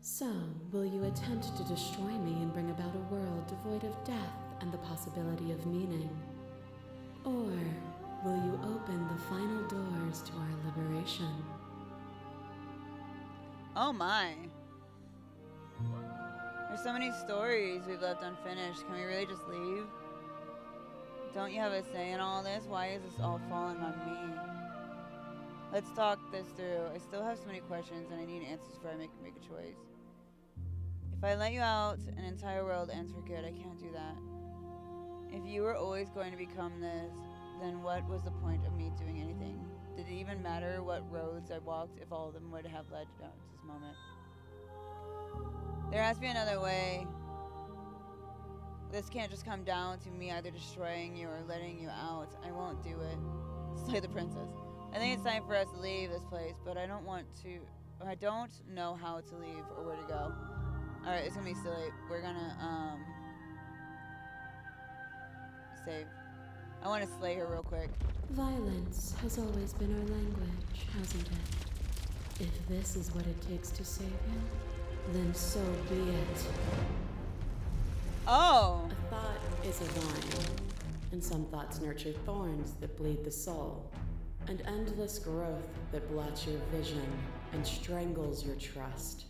So, will you attempt to destroy me and bring about a world devoid of death and the possibility of meaning? Or will you open the final doors to our liberation? Oh my. There's so many stories we've left unfinished. Can we really just leave? Don't you have a say in all this? Why is this all falling on me? Let's talk this through. I still have so many questions and I need answers before I make a choice. If I let you out, an entire world ends for good. I can't do that. If you were always going to become this, then what was the point of me doing anything? Did it even matter what roads I walked if all of them would have led down to this moment? There has to be another way. This can't just come down to me either destroying you or letting you out. I won't do it. Slay the princess. I think it's time for us to leave this place, but I don't know how to leave or where to go. Alright, it's gonna be silly. We're gonna, save. I want to slay her real quick. Violence has always been our language, hasn't it? If this is what it takes to save him, then so be it. Oh! A thought is a vine, and some thoughts nurture thorns that bleed the soul, and endless growth that blots your vision and strangles your trust.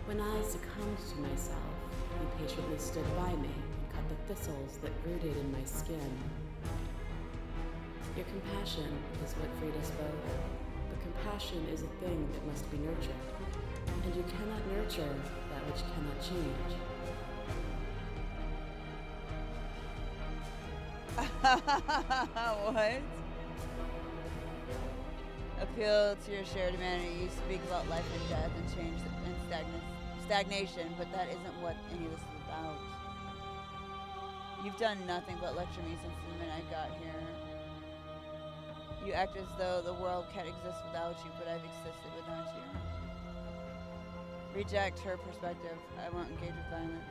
When I succumbed to myself, you patiently stood by me and cut the thistles that rooted in my skin. Your compassion is what freed us both, but compassion is a thing that must be nurtured, and you cannot nurture that which cannot change. What? Appeal to your shared humanity. You speak about life and death and change and stagnation, but that isn't what any of this is about. You've done nothing but lecture me since the minute I got here. You act as though the world can't exist without you, but I've existed without you. Reject her perspective. I won't engage with violence.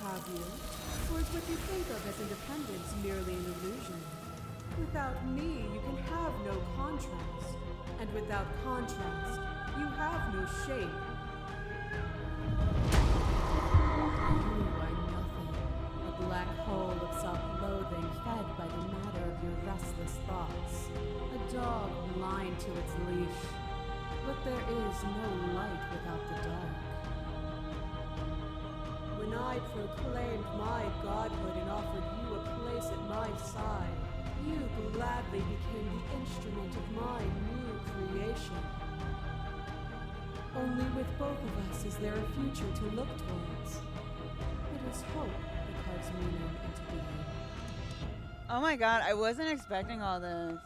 Have you? Or is what you think of as independence merely an illusion? Without me, you can have no contrast. And without contrast, you have no shape. You are nothing. A black hole of self-loathing fed by the matter of your restless thoughts. A dog blind to its leash. But there is no light without the dark. When I proclaimed my godhood and offered you a place at my side, you gladly became the instrument of my new creation. Only with both of us is there a future to look towards. It is hope that carves meaning into being. Oh my god, I wasn't expecting all this.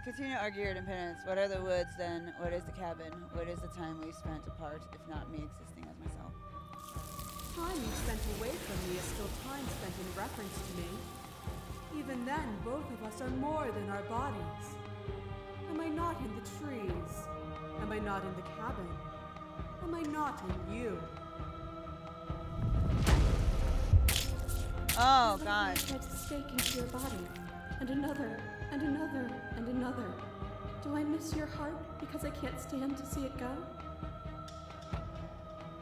Continue to argue your independence. What are the woods then? What is the cabin? What is the time we spent apart, if not me existing as myself? Time you spent away from me is still time spent in reference to me. Even then, both of us are more than our bodies. Am I not in the trees? Am I not in the cabin? Am I not in you? Oh god. I tried to stake into your body, and another, and another, and another. Do I miss your heart because I can't stand to see it go?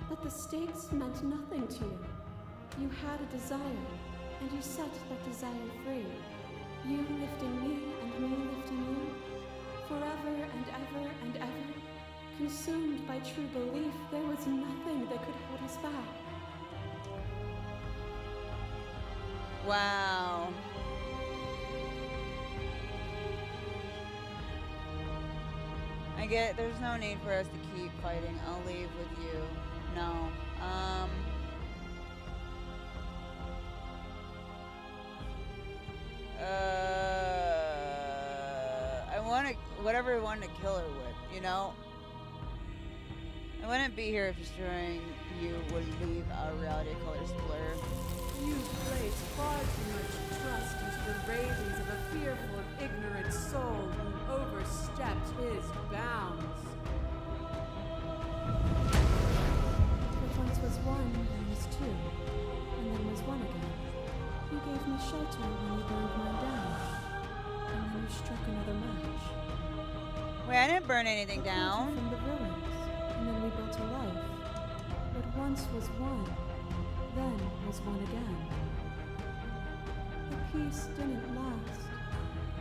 But the stakes meant nothing to you. You had a desire, and you set that desire free. You lifting me and me lifting you. Forever and ever and ever. Consumed by true belief, there was nothing that could hold us back. Wow. I get it. There's no need for us to keep fighting. I'll leave with you. No. I want to, whatever I wanted to kill her with, you know? I wouldn't be here if destroying you would leave our reality colors blur. You place far too much trust into the ravings of a fearful, ignorant soul who overstepped his bounds. What once was one, then was two, and then was one again. You gave me shelter when you burned mine down, and then you struck another match. Wait, I didn't burn anything I pulled you down. from the ruins, and then we built a life. What once was one, then was one again. The peace didn't last.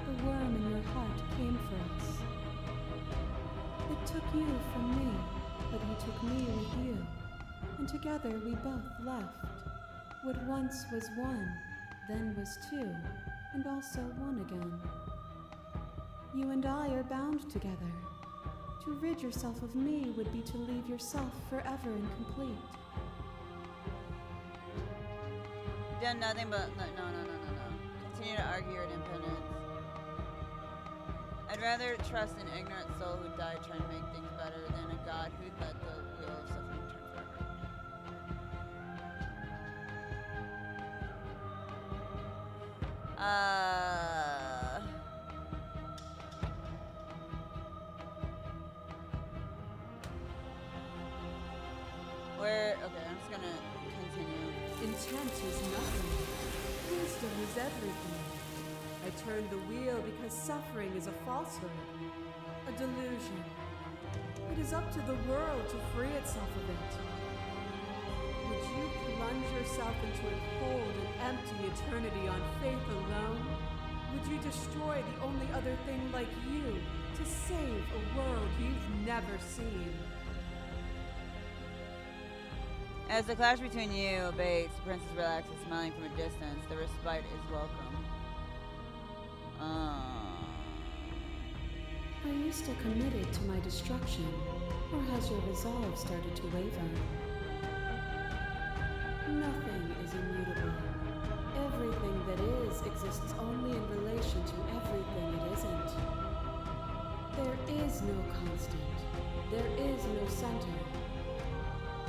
The worm in your heart came for us. It took you from me, but he took me with you. And together we both left. What once was one, then was two, and also one again. You and I are bound together. To rid yourself of me would be to leave yourself forever incomplete. Done nothing but no. Continue to argue your independence. I'd rather trust an ignorant soul who died trying to make things better than a god who let the wheel of suffering turn forever. Okay, I'm just gonna continue. Intent is nothing. Wisdom is everything. I turned the wheel because suffering is a falsehood, a delusion. It is up to the world to free itself of it. Would you plunge yourself into a cold and empty eternity on faith alone? Would you destroy the only other thing like you to save a world you've never seen? As the clash between you abates, the princess relaxes, smiling from a distance. The respite is welcome. Are you still committed to my destruction, or has your resolve started to waver? Nothing is immutable. Everything that is exists only in relation to everything it isn't. There is no constant. There is no center.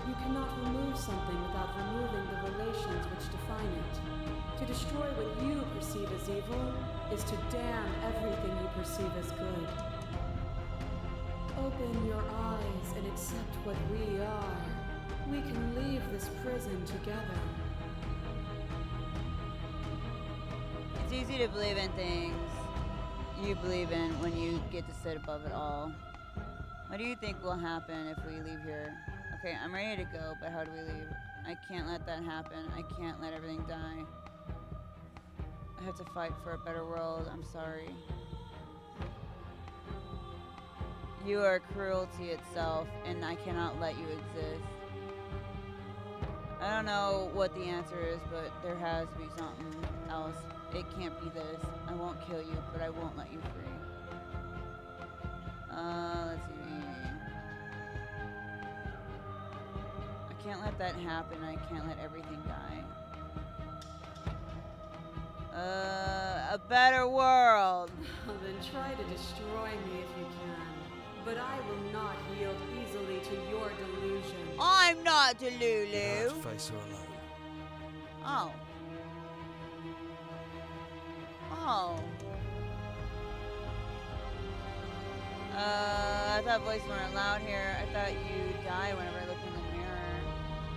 You cannot remove something without removing the relations which define it. To destroy what you perceive as evil is to damn everything you perceive as good. Open your eyes and accept what we are. We can leave this prison together. It's easy to believe in things you believe in when you get to sit above it all. What do you think will happen if we leave here? Okay, I'm ready to go, but how do we leave? I can't let that happen. I can't let everything die. I have to fight for a better world. I'm sorry. You are cruelty itself, and I cannot let you exist. I don't know what the answer is, but there has to be something else. It can't be this. I won't kill you, but I won't let you free. Let's see. I can't let that happen. I can't let everything die. A better world. Then try to destroy me if you can. But I will not yield easily to your delusion. I'm not You Delulu. have to face her alone. Oh. Oh. I thought voices weren't allowed here. I thought you die whenever I look in the mirror.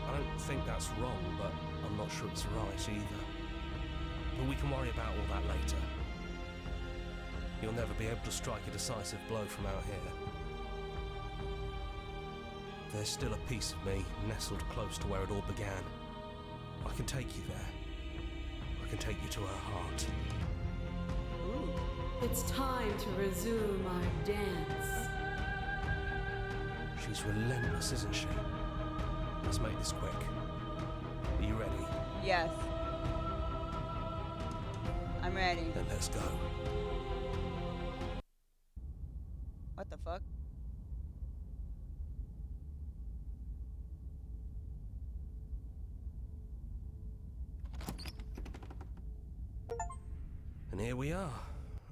I don't think that's wrong, but I'm not sure it's right either. But we can worry about all that later. You'll never be able to strike a decisive blow from out here. There's still a piece of me nestled close to where it all began. I can take you there. I can take you to her heart. It's time to resume our dance. She's relentless, isn't she? Let's make this quick. Are you ready? Yes. I'm ready. Then let's go. What the fuck? And here we are.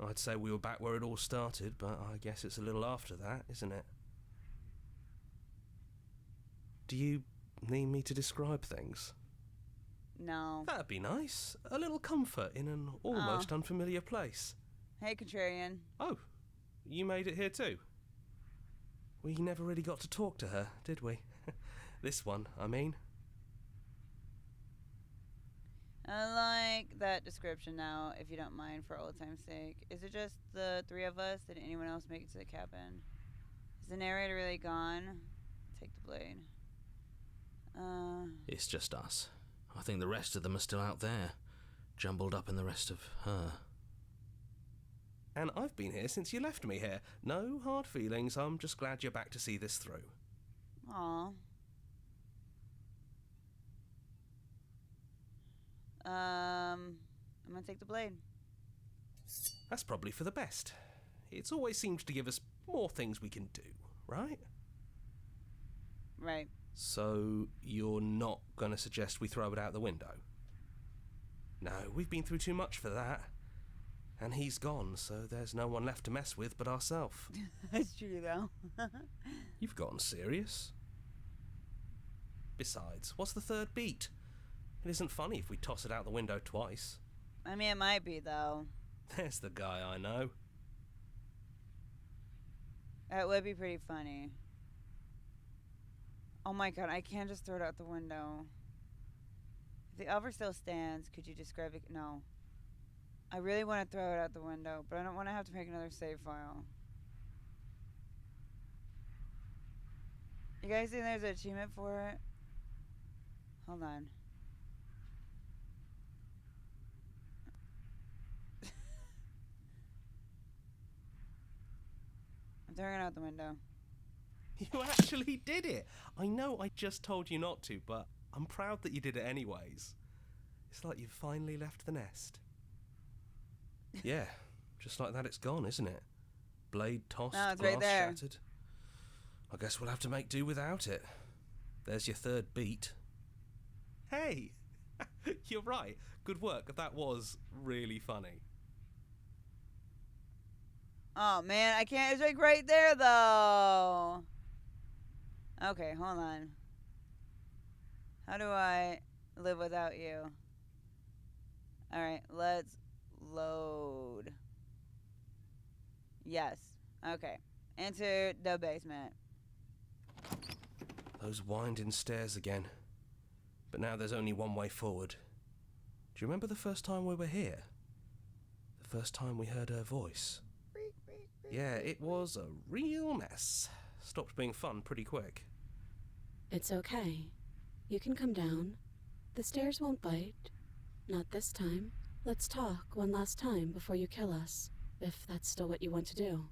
I'd say we were back where it all started, but I guess it's a little after that, isn't it? Do you need me to describe things? No. That'd be nice. A little comfort in an almost unfamiliar place. Hey, Contrarian. Oh, you made it here too? We never really got to talk to her, did we? This one, I mean. I like that description now, if you don't mind, for old time's sake. Is it just the three of us? Did anyone else make it to the cabin? Is the narrator really gone? Take the blade. It's just us. I think the rest of them are still out there, jumbled up in the rest of her. And I've been here since you left me here. No hard feelings, I'm just glad you're back to see this through. Aw. I'm gonna take the blade. That's probably for the best. It's always seemed to give us more things we can do, right? Right. So you're not going to suggest we throw it out the window? No, we've been through too much for that. And he's gone, so there's no one left to mess with but ourselves. That's true, though. You've gotten serious. Besides, what's the third beat? It isn't funny if we toss it out the window twice. I mean, it might be, though. There's the guy I know. That would be pretty funny. Oh my god, I can't just throw it out the window. If the offer still stands, could you describe it? No. I really want to throw it out the window, but I don't want to have to make another save file. You guys think there's an achievement for it? Hold on. I'm throwing it out the window. You actually did it! I know I just told you not to, but I'm proud that you did it anyways. It's like you've finally left the nest. Yeah, just like that it's gone, isn't it? Blade tossed, No, it's glass right there. shattered. I guess we'll have to make do without it. There's your third beat. Hey! You're right. Good work. That was really funny. Oh man, I can't. It's like right there though. Okay, hold on. How do I live without you? Alright, let's load. Yes. Okay. Enter the basement. Those winding stairs again. But now there's only one way forward. Do you remember the first time we were here? The first time we heard her voice? Yeah, it was a real mess. Stopped being fun pretty quick. It's okay. You can come down. The stairs won't bite. Not this time. Let's talk one last time before you kill us, if that's still what you want to do.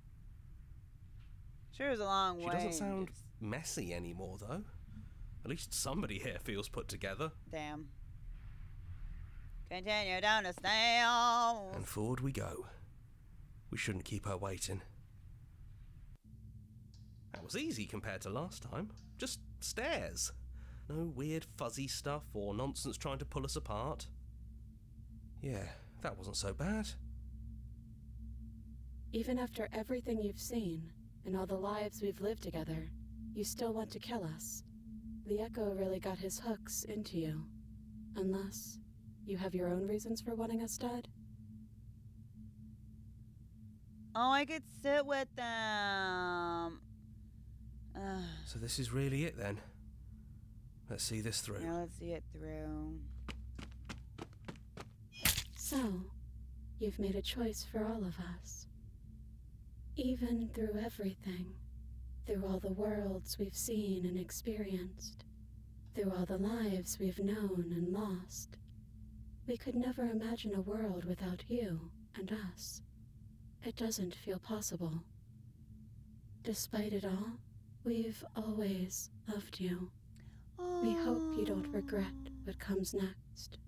Sure is a long way. She doesn't sound messy anymore, though. At least somebody here feels put together. Damn. Continue down the stairs. And forward we go. We shouldn't keep her waiting. That was easy compared to last time. Just stairs. No weird fuzzy stuff or nonsense trying to pull us apart. Yeah, that wasn't so bad. Even after everything you've seen, and all the lives we've lived together, you still want to kill us. The Echo really got his hooks into you. Unless you have your own reasons for wanting us dead? Oh, I could sit with them. So this is really it then? Let's see this through. Now let's see it through. So, you've made a choice for all of us. Even through everything, through all the worlds we've seen and experienced, through all the lives we've known and lost, we could never imagine a world without you and us. It doesn't feel possible. Despite it all, we've always loved you. We hope you don't regret what comes next.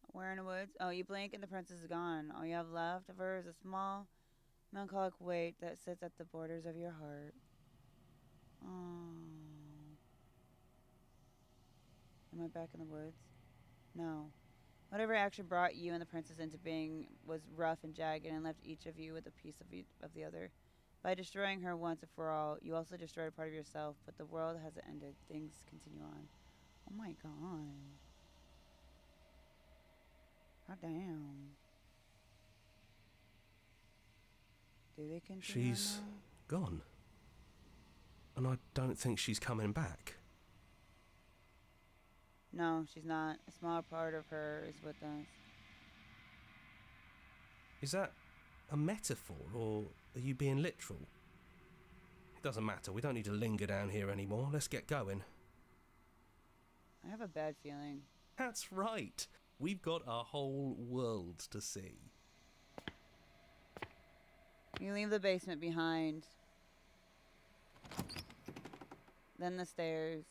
Where in the woods? Oh, you blink and the princess is gone. All you have left of her is a small, melancholic weight that sits at the borders of your heart. Oh. Am I back in the woods? No. Whatever action brought you and the princess into being was rough and jagged and left each of you with a piece of the other. By destroying her once and for all, you also destroyed a part of yourself, but the world hasn't ended. Things continue on. Oh my god. God damn. Do they continue She's on gone. And I don't think she's coming back. now? No, she's not. A small part of her is with us. Is that a metaphor, or are you being literal? It doesn't matter, we don't need to linger down here anymore. Let's get going. I have a bad feeling. That's right. We've got a whole world to see. You leave the basement behind. Then the stairs.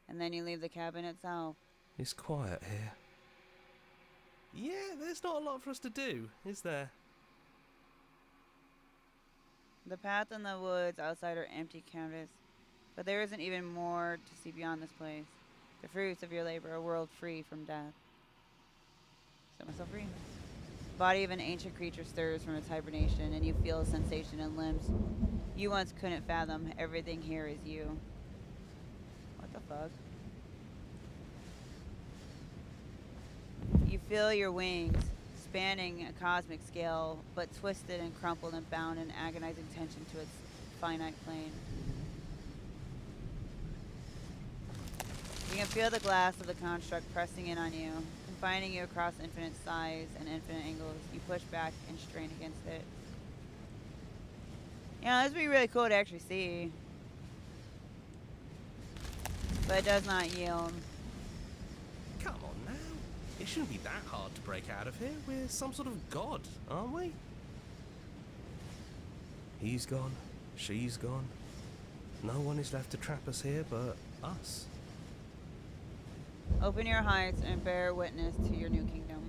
And then you leave the cabin itself. It's quiet here. Yeah, there's not a lot for us to do, is there? The path in the woods outside are empty canvas, but there isn't even more to see beyond this place. The fruits of your labor, a world free from death. Set myself free. The body of an ancient creature stirs from its hibernation, and you feel a sensation in limbs you once couldn't fathom. Everything here is you. What the fuck? You feel your wings spanning a cosmic scale, but twisted and crumpled and bound in agonizing tension to its finite plane. You can feel the glass of the construct pressing in on you, confining you across infinite size and infinite angles. You push back and strain against it. You know, this would be really cool to actually see. But it does not yield. Come on now. It shouldn't be that hard to break out of here. We're some sort of god, aren't we? He's gone. She's gone. No one is left to trap us here but us. Open your hearts and bear witness to your new kingdom.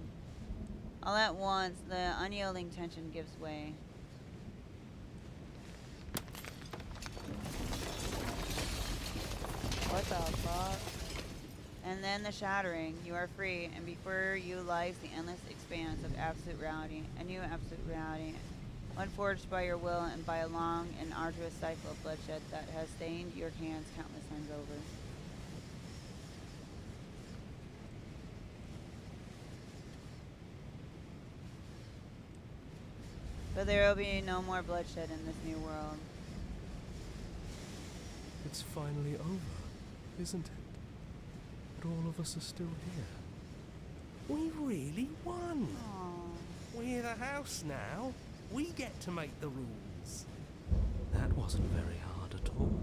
All at once, the unyielding tension gives way. What the fuck? And then the shattering. You are free, and before you lies the endless expanse of absolute reality, a new absolute reality, one forged by your will and by a long and arduous cycle of bloodshed that has stained your hands countless times over. But there will be no more bloodshed in this new world. It's finally over, isn't it? But all of us are still here. We really won. Aww. We're the house now. We get to make the rules. That wasn't very hard at all.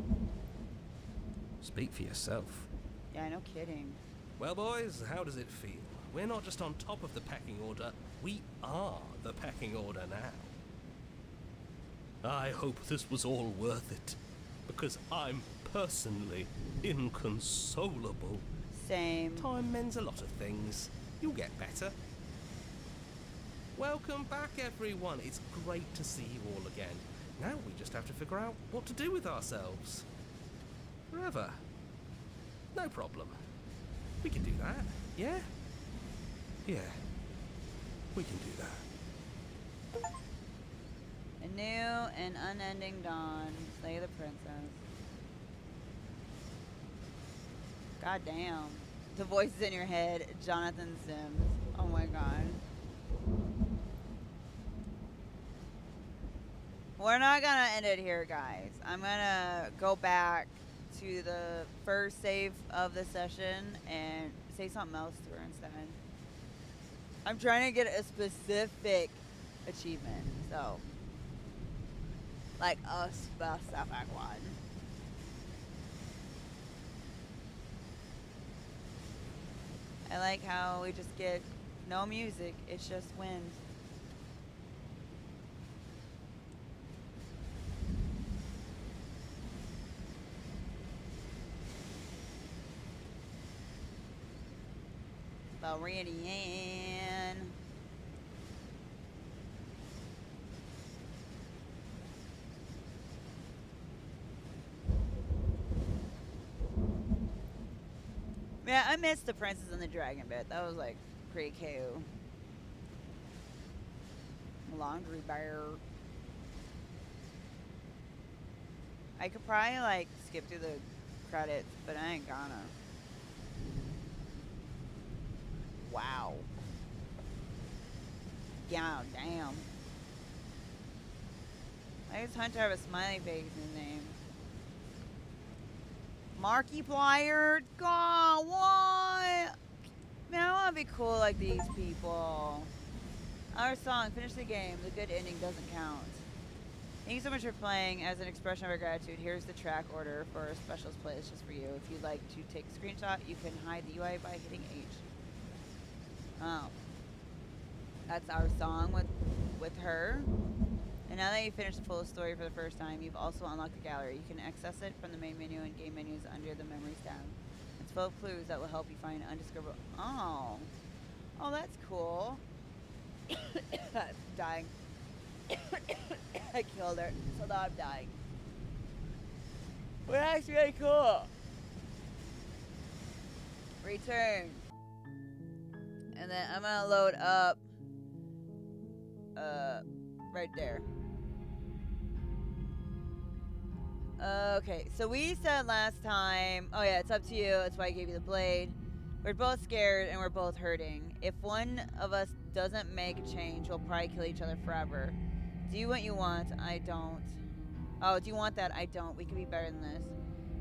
Speak for yourself. Yeah, no kidding. Well, boys, how does it feel? We're not just on top of the pecking order, we are the pecking order now. I hope this was all worth it, because I'm personally inconsolable. Same. Time mends a lot of things. You'll get better. Welcome back, everyone. It's great to see you all again. Now we just have to figure out what to do with ourselves. Forever. No problem. We can do that, yeah? Yeah. We can do that. A new and unending dawn. Slay the princess. God damn. The voices in your head. Jonathan Sims. Oh my god. We're not gonna end it here, guys. I'm gonna go back to the first save of the session and say something else to her instead. I'm trying to get a specific achievement, so like a specific one. I like how we just get no music, it's just wind. Valerian. Yeah, I missed the Princess and the Dragon bit. That was like pretty cute. Laundry bear. I could probably like skip through the credits, but I ain't gonna. Wow. Yeah, damn. Why does Hunter have a smiley face in his name? Markiplier? God, what? Man, I want to be cool like these people. Our song, finish the game. The good ending doesn't count. Thank you so much for playing. As an expression of our gratitude, here's the track order for a specials playlist just for you. If you'd like to take a screenshot, you can hide the UI by hitting H. Oh. That's our song with her. And now that you've finished the full story for the first time, you've also unlocked the gallery. You can access it from the main menu and game menus under the Memories tab. It's full of clues that will help you find undiscoverable... Oh. Oh, that's cool. Dying. I killed her, so now I'm dying. Well, that's really cool. Return. And then I'm gonna load up right there. Okay, so we said last time, oh yeah, it's up to you, that's why I gave you the blade. We're both scared and we're both hurting. If one of us doesn't make a change, we'll probably kill each other forever. Do you what you want? I don't. Oh, do you want that? I don't. We can be better than this.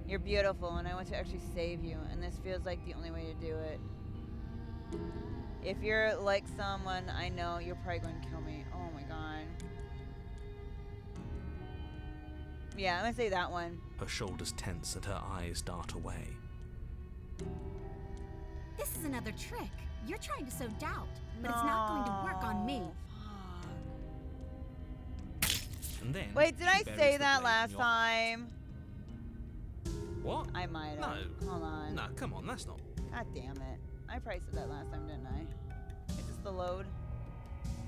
You're beautiful, and I want to actually save you, and this feels like the only way to do it. If you're like someone I know, you're probably going to kill me. Oh my god. Yeah, I'm gonna say that one. Her shoulders tense and her eyes dart away. This is another trick. You're trying to sow doubt, but it's not going to work on me. And then Wait, did I she buries say the that blade in last your heart. time? What? I might have. No. Hold on. No, come on, that's not. God damn it. I probably said that last time, didn't I? Is this the load?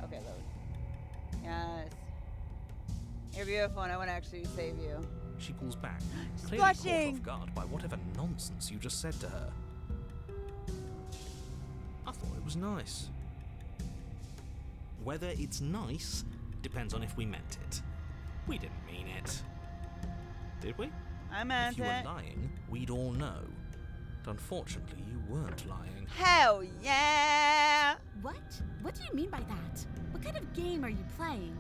Okay, load. Yes. You're beautiful and I want to actually save you. She pulls back, She's clearly caught blushing. off guard by whatever nonsense you just said to her. I thought it was nice. Whether it's nice depends on if we meant it. We didn't mean it. Did we? I meant If you it. were lying, we'd all know. But unfortunately, you weren't lying. Hell yeah! What? What do you mean by that? What kind of game are you playing?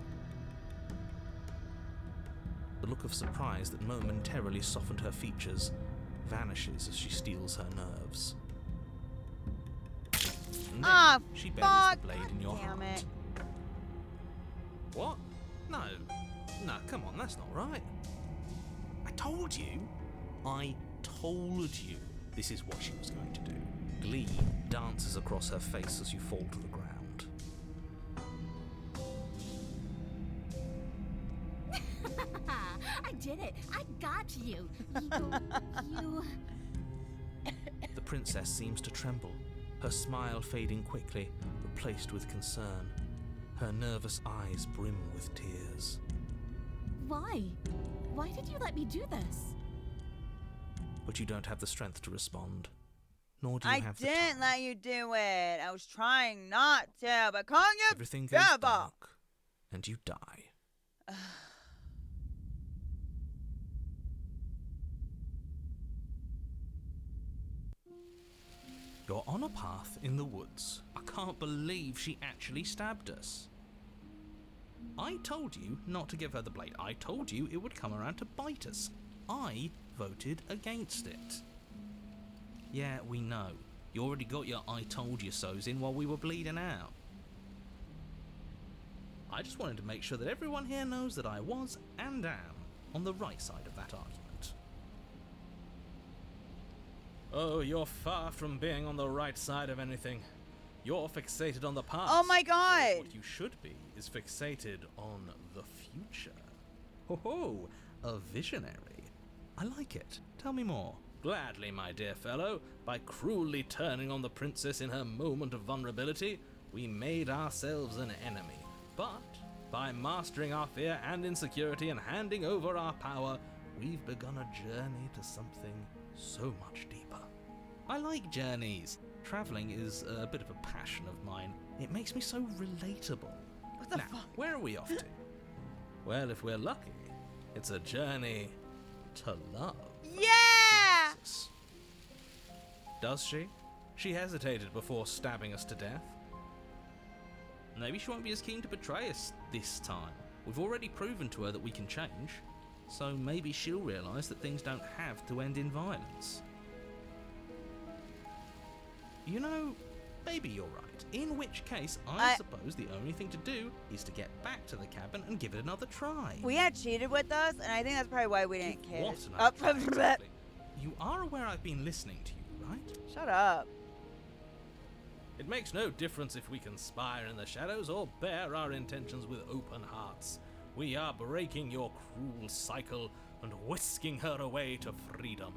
The look of surprise that momentarily softened her features vanishes as she steels her nerves. And then Ah, she buries fuck! the blade God in your damn heart. it. What? No. No, come on, that's not right. I told you! I told you this is what she was going to do. Glee dances across her face as you fall to the ground. I did it. I got you. You. The princess seems to tremble, her smile fading quickly, replaced with concern. Her nervous eyes brim with tears. Why? Why did you let me do this? But you don't have the strength to respond. Nor do you I have the didn't time. let you do it. I was trying not to, but calling you Everything goes never. dark, and you die. You're on a path in the woods. I can't believe she actually stabbed us. I told you not to give her the blade. I told you it would come around to bite us. I voted against it. Yeah, we know. You already got your I told you so's in while we were bleeding out. I just wanted to make sure that everyone here knows that I was and am on the right side of that argument. Oh, you're far from being on the right side of anything. You're fixated on the past. Oh my god! What you should be is fixated on the future. Ho ho, a visionary. I like it. Tell me more. Gladly, my dear fellow. By cruelly turning on the princess in her moment of vulnerability, we made ourselves an enemy. But by mastering our fear and insecurity and handing over our power, we've begun a journey to something so much deeper. I like journeys. Traveling is a bit of a passion of mine. It makes me so relatable. What the Now, fuck? where are we off to? Well, if we're lucky, it's a journey to love. Yeah! Jesus. Does she? She hesitated before stabbing us to death. Maybe she won't be as keen to betray us this time. We've already proven to her that we can change, so maybe she'll realise that things don't have to end in violence. You know, maybe you're right. In which case, I suppose the only thing to do is to get back to the cabin and give it another try. We had cheated with us, and I think that's probably why we didn't Give kiss. what Oh, another try, exactly? You are aware I've been listening to you, right? Shut up. It makes no difference if we conspire in the shadows or bear our intentions with open hearts. We are breaking your cruel cycle and whisking her away to freedom.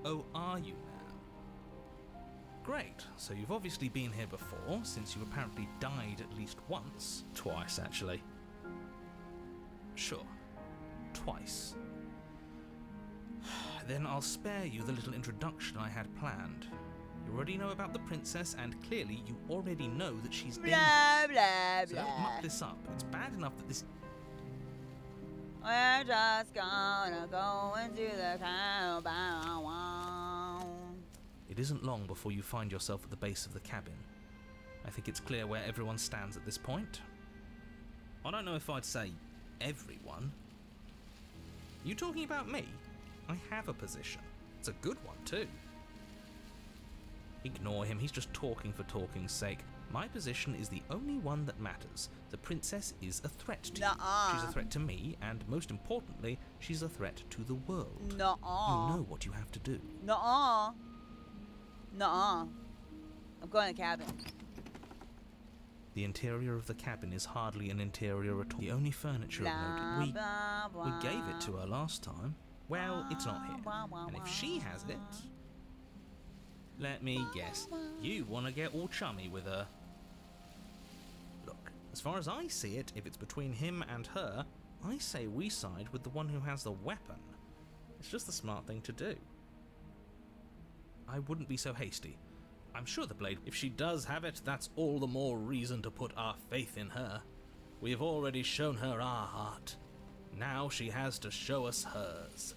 Oh, are you now? Great, so you've obviously been here before, since you apparently died at least once. Twice, actually. Sure. Twice. Then I'll spare you the little introduction I had planned. You already know about the princess, and clearly you already know that she's dangerous. Blah, blah, So don't blah. muck this up. It's bad enough that this... We're just gonna go into the compound. It isn't long before you find yourself at the base of the cabin. I think it's clear where everyone stands at this point. I don't know if I'd say everyone. You talking about me? I have a position. It's a good one, too. Ignore him, he's just talking for talking's sake. My position is the only one that matters. The princess is a threat to you. She's a threat to me, and most importantly, she's a threat to the world. You know what you have to do. Nuh-uh. Nuh-uh. I'm going to the cabin. The interior of the cabin is hardly an interior at all. The only furniture of note, we gave it to her last time. Well, it's not here. And if she has it... Let me guess. You want to get all chummy with her. Look, as far as I see it, if it's between him and her, I say we side with the one who has the weapon. It's just the smart thing to do. I wouldn't be so hasty. I'm sure the blade, if she does have it, that's all the more reason to put our faith in her. We've already shown her our heart. Now she has to show us hers.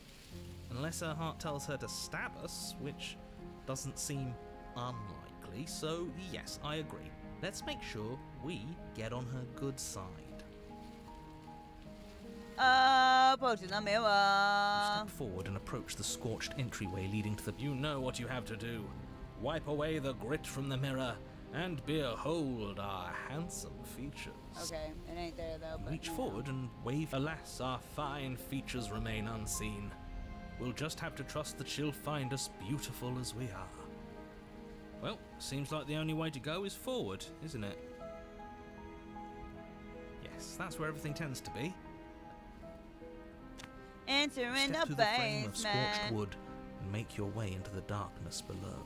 Unless her heart tells her to stab us, which doesn't seem unlikely, so yes, I agree. Let's make sure we get on her good side. Step forward and approach the scorched entryway leading to the... You know what you have to do. Wipe away the grit from the mirror and behold our handsome features. Okay, it ain't there though. But Reach forward and wave. Alas, our fine features remain unseen. We'll just have to trust that she'll find us beautiful as we are. Well, seems like the only way to go is forward, isn't it? Yes, that's where everything tends to be. Entering Step through the the frame of scorched basement. wood and make your way into the darkness below.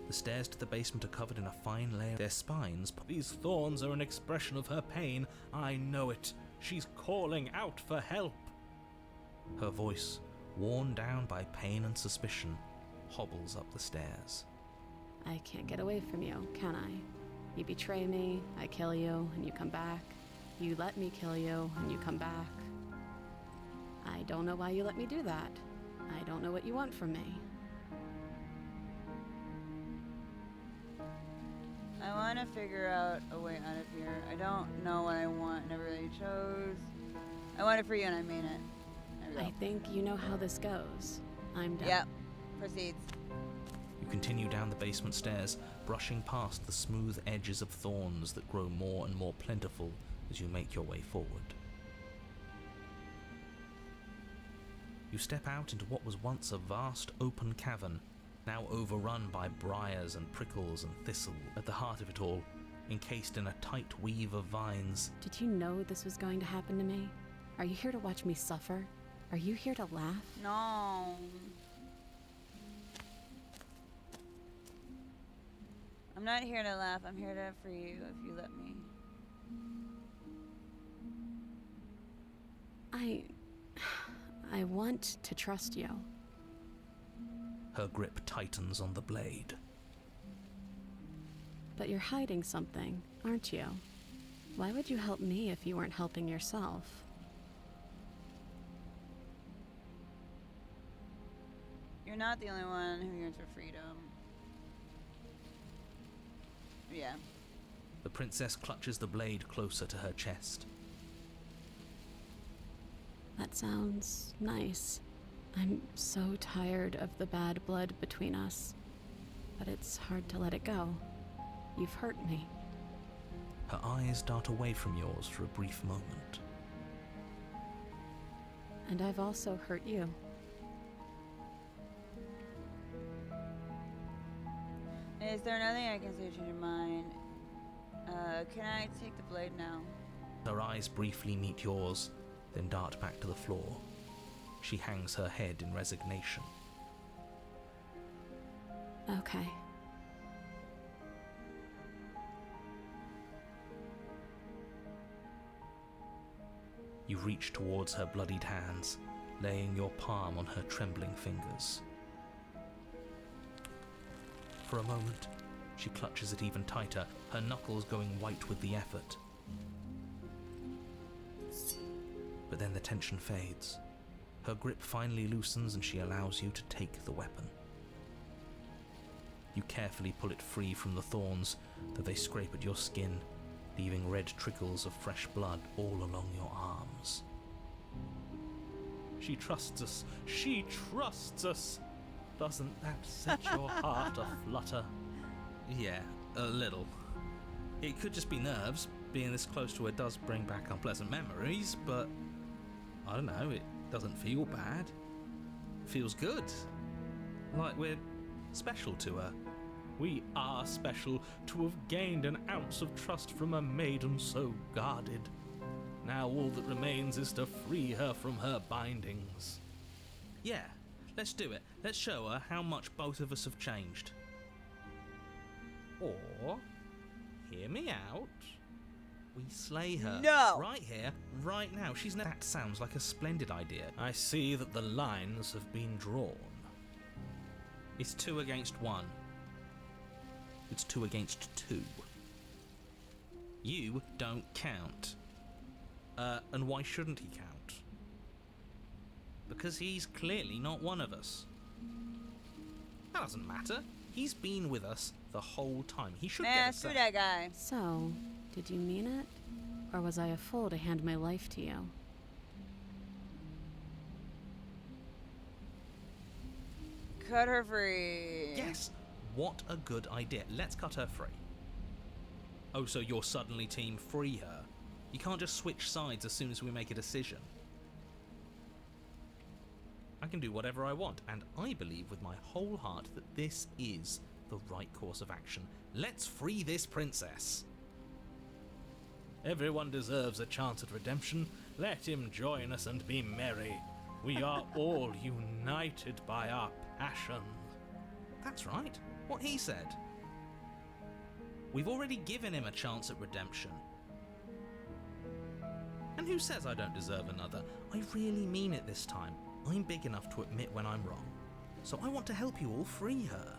The stairs to the basement are covered in a fine layer. Their spines... These thorns are an expression of her pain. I know it. She's calling out for help. Her voice, worn down by pain and suspicion, hobbles up the stairs. I can't get away from you, can I? You betray me, I kill you, and you come back. You let me kill you, and you come back. I don't know why you let me do that. I don't know what you want from me. I want to figure out a way out of here. I don't know what I want. Never really chose. I want it for you, and I mean it. There we go. I think you know how this goes. I'm done. Yep. Proceeds. You continue down the basement stairs, brushing past the smooth edges of thorns that grow more and more plentiful as you make your way forward. You step out into what was once a vast open cavern, now overrun by briars and prickles and thistle. At the heart of it all, encased in a tight weave of vines. Did you know this was going to happen to me? Are you here to watch me suffer? Are you here to laugh? No. I'm not here to laugh. I'm here to free you if you let me. I want to trust you. Her grip tightens on the blade. But you're hiding something, aren't you? Why would you help me if you weren't helping yourself? You're not the only one who yearns for freedom. Yeah. The princess clutches the blade closer to her chest. That sounds nice. I'm so tired of the bad blood between us. But it's hard to let it go. You've hurt me. Her eyes dart away from yours for a brief moment. And I've also hurt you. Is there nothing I can say to change your mind? Can I take the blade now? Her eyes briefly meet yours, then dart back to the floor. She hangs her head in resignation. Okay. You reach towards her bloodied hands, laying your palm on her trembling fingers. For a moment, she clutches it even tighter, her knuckles going white with the effort. But then the tension fades. Her grip finally loosens and she allows you to take the weapon. You carefully pull it free from the thorns, though they scrape at your skin, leaving red trickles of fresh blood all along your arms. She trusts us. She trusts us. Doesn't that set your heart aflutter? Yeah, a little. It could just be nerves. Being this close to her does bring back unpleasant memories, but I don't know, it doesn't feel bad. It feels good. Like we're special to her. We are special to have gained an ounce of trust from a maiden so guarded. Now all that remains is to free her from her bindings. Yeah, let's do it. Let's show her how much both of us have changed. Or, hear me out, we slay her. No! Right here, right now. That sounds like a splendid idea. I see that the lines have been drawn. It's 2 against 1. It's 2 against 2. You don't count. And why shouldn't he count? Because he's clearly not one of us. That doesn't matter. He's been with us the whole time. He should get a Screw say. that guy. So, did you mean it? Or was I a fool to hand my life to you? Cut her free. Yes, what a good idea. Let's cut her free. Oh, so you're suddenly team free her. You can't just switch sides as soon as we make a decision. I can do whatever I want, and I believe with my whole heart that this is the right course of action. Let's free this princess. Everyone deserves a chance at redemption. Let him join us and be merry. We are all united by our passion. That's right, what he said. We've already given him a chance at redemption. And who says I don't deserve another? I really mean it this time. I'm big enough to admit when I'm wrong. So I want to help you all free her.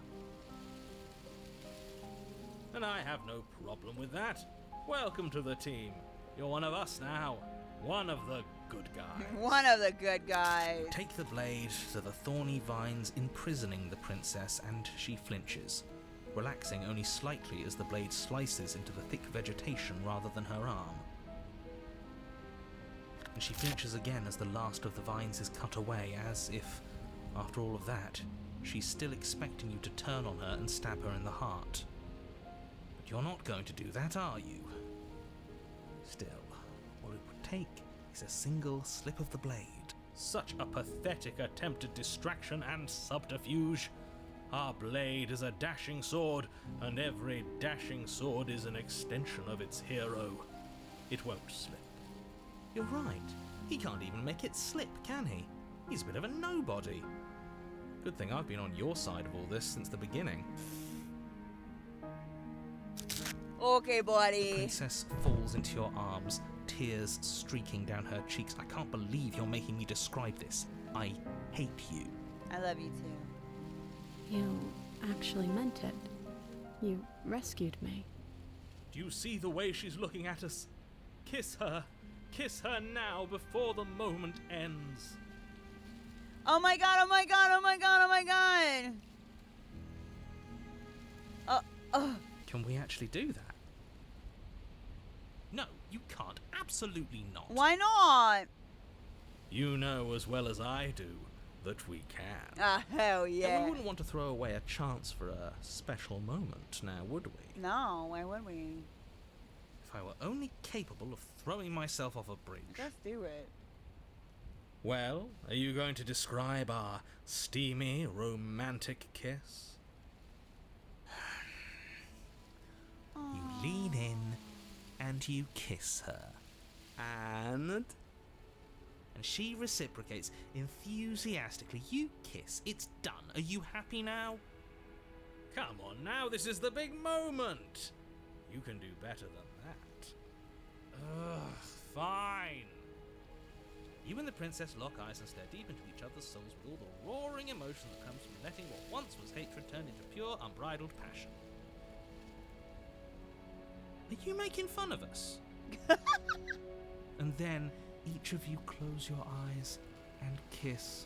And I have no problem with that. Welcome to the team. You're one of us now. One of the good guys. One of the good guys. Take the blade to the thorny vines imprisoning the princess, and she flinches, relaxing only slightly as the blade slices into the thick vegetation rather than her arm. And she flinches again as the last of the vines is cut away, as if, after all of that, she's still expecting you to turn on her and stab her in the heart. But you're not going to do that, are you? Still, all it would take is a single slip of the blade. Such a pathetic attempt at distraction and subterfuge. Our blade is a dashing sword, and every dashing sword is an extension of its hero. It won't slip. You're right. He can't even make it slip, can he? He's a bit of a nobody. Good thing I've been on your side of all this since the beginning. Okay, The buddy. princess falls into your arms, tears streaking down her cheeks. I can't believe you're making me describe this. I hate you. I love you too. You actually meant it. You rescued me. Do you see the way she's looking at us? Kiss her. Kiss her now before the moment ends. Oh my god, oh my god, oh my god, oh my god. Can we actually do that? No, you can't. Absolutely not. Why not? You know as well as I do that we can. Ah, hell And yeah. we wouldn't want to throw away a chance for a special moment, now would we? No, why would we? If I were only capable of throwing myself off a bridge. Just do it. Well, are you going to describe our steamy, romantic kiss? You lean in and you kiss her. And she reciprocates enthusiastically. You kiss. It's done. Are you happy now? Come on now, this is the big moment. You can do better than that. Ugh, fine. You and the princess lock eyes and stare deep into each other's souls with all the roaring emotion that comes from letting what once was hatred turn into pure, unbridled passion. Are you making fun of us? And then each of you close your eyes and kiss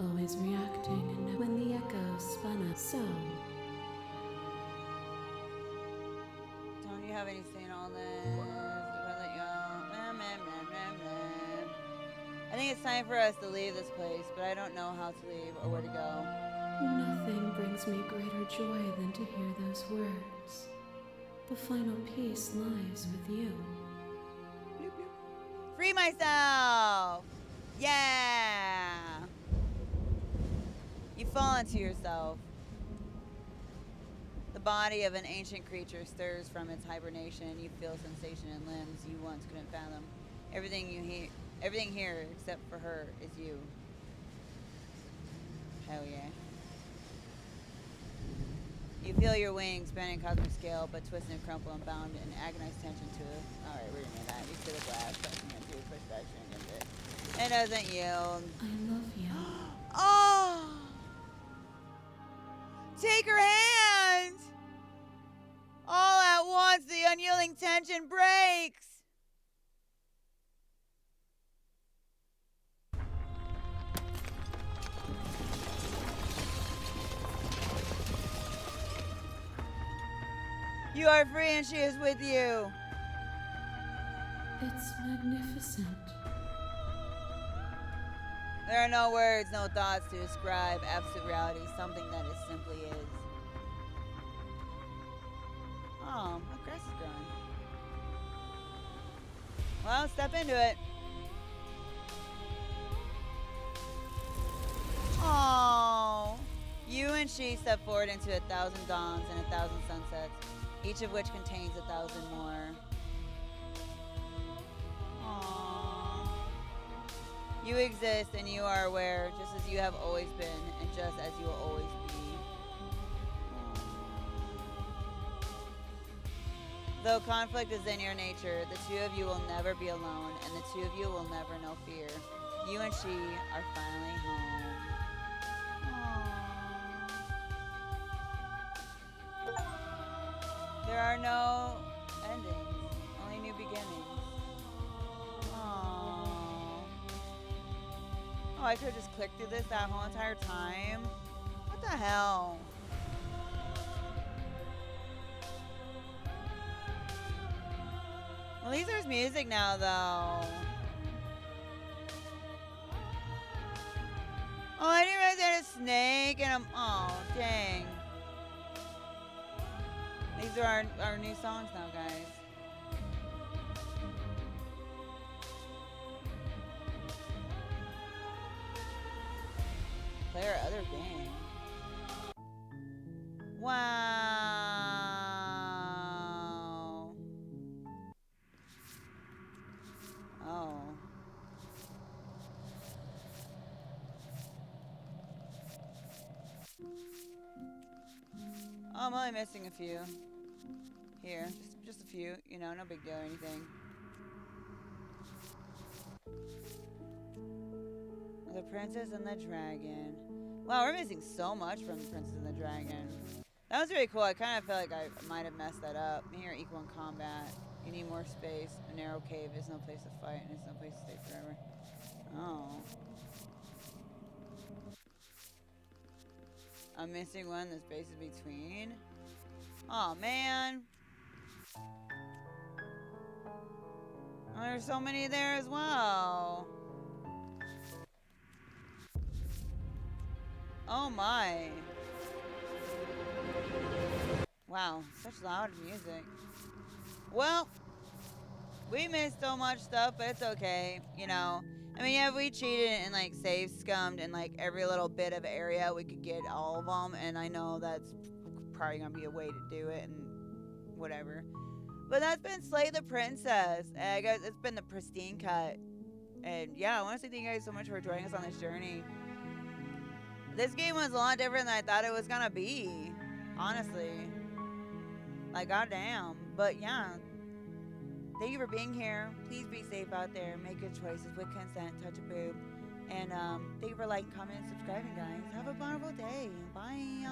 always reacting, and when the echo spun up so. Don't you have any say in all this? I think it's time for us to leave this place, but I don't know how to leave or where to go. Nothing brings me greater joy than to hear those words. The final piece lies with you. Free myself! Yeah! You fall into yourself. The body of an ancient creature stirs from its hibernation. You feel sensation in limbs you once couldn't fathom. Everything here, except for her, is you. Hell yeah. You feel your wings spanning cosmic scale, but twisted and crumpled and bound in agonized tension to it. Alright, we're gonna do that. You feel the glass pressing into it, push back against it. It doesn't yield. I love you. Oh! Take her hand! All at once, the unyielding tension breaks! You are free and she is with you. It's magnificent. There are no words, no thoughts to describe absolute reality, something that it simply is. Oh, my grass is growing. Well, step into it. Oh, you and she step forward into 1,000 dawns and 1,000 sunsets, each of which contains 1,000 more. Aww. You exist and you are aware, just as you have always been, and just as you will always be. Though conflict is in your nature, the two of you will never be alone, and the two of you will never know fear. You and she are finally home. Aww. There are no endings, only new beginnings. Aww. Oh, I could have just clicked through this that whole entire time? What the hell? At least there's music now, though. Oh, I didn't realize I had a snake and oh, dang. These are our new songs now, guys. Play our other game. Wow. Oh. Oh, I'm only missing a few. Here, just a few, you know, no big deal or anything. The Princess and the Dragon. Wow, we're missing so much from the Princess and the Dragon. That was really cool. I kind of feel like I might have messed that up. Here, equal in combat. You need more space. A narrow cave is no place to fight, and it's no place to stay forever. Oh. I'm missing one. The space is between. Oh, man. Oh, there's so many there as well. Oh, my. Wow, such loud music. Well, we missed so much stuff, but it's okay, you know. I mean, yeah, if we cheated and, like, save scummed in, like, every little bit of area, we could get all of them, and I know that's probably gonna be a way to do it, and whatever. But that's been Slay the Princess. Guys, it's been the pristine cut. And, yeah, I want to say thank you guys so much for joining us on this journey. This game was a lot different than I thought it was gonna be, honestly. Like, goddamn. But, yeah. Thank you for being here. Please be safe out there. Make good choices with consent. Touch a boob. And thank you for liking, commenting, and subscribing, guys. Have a wonderful day. Bye.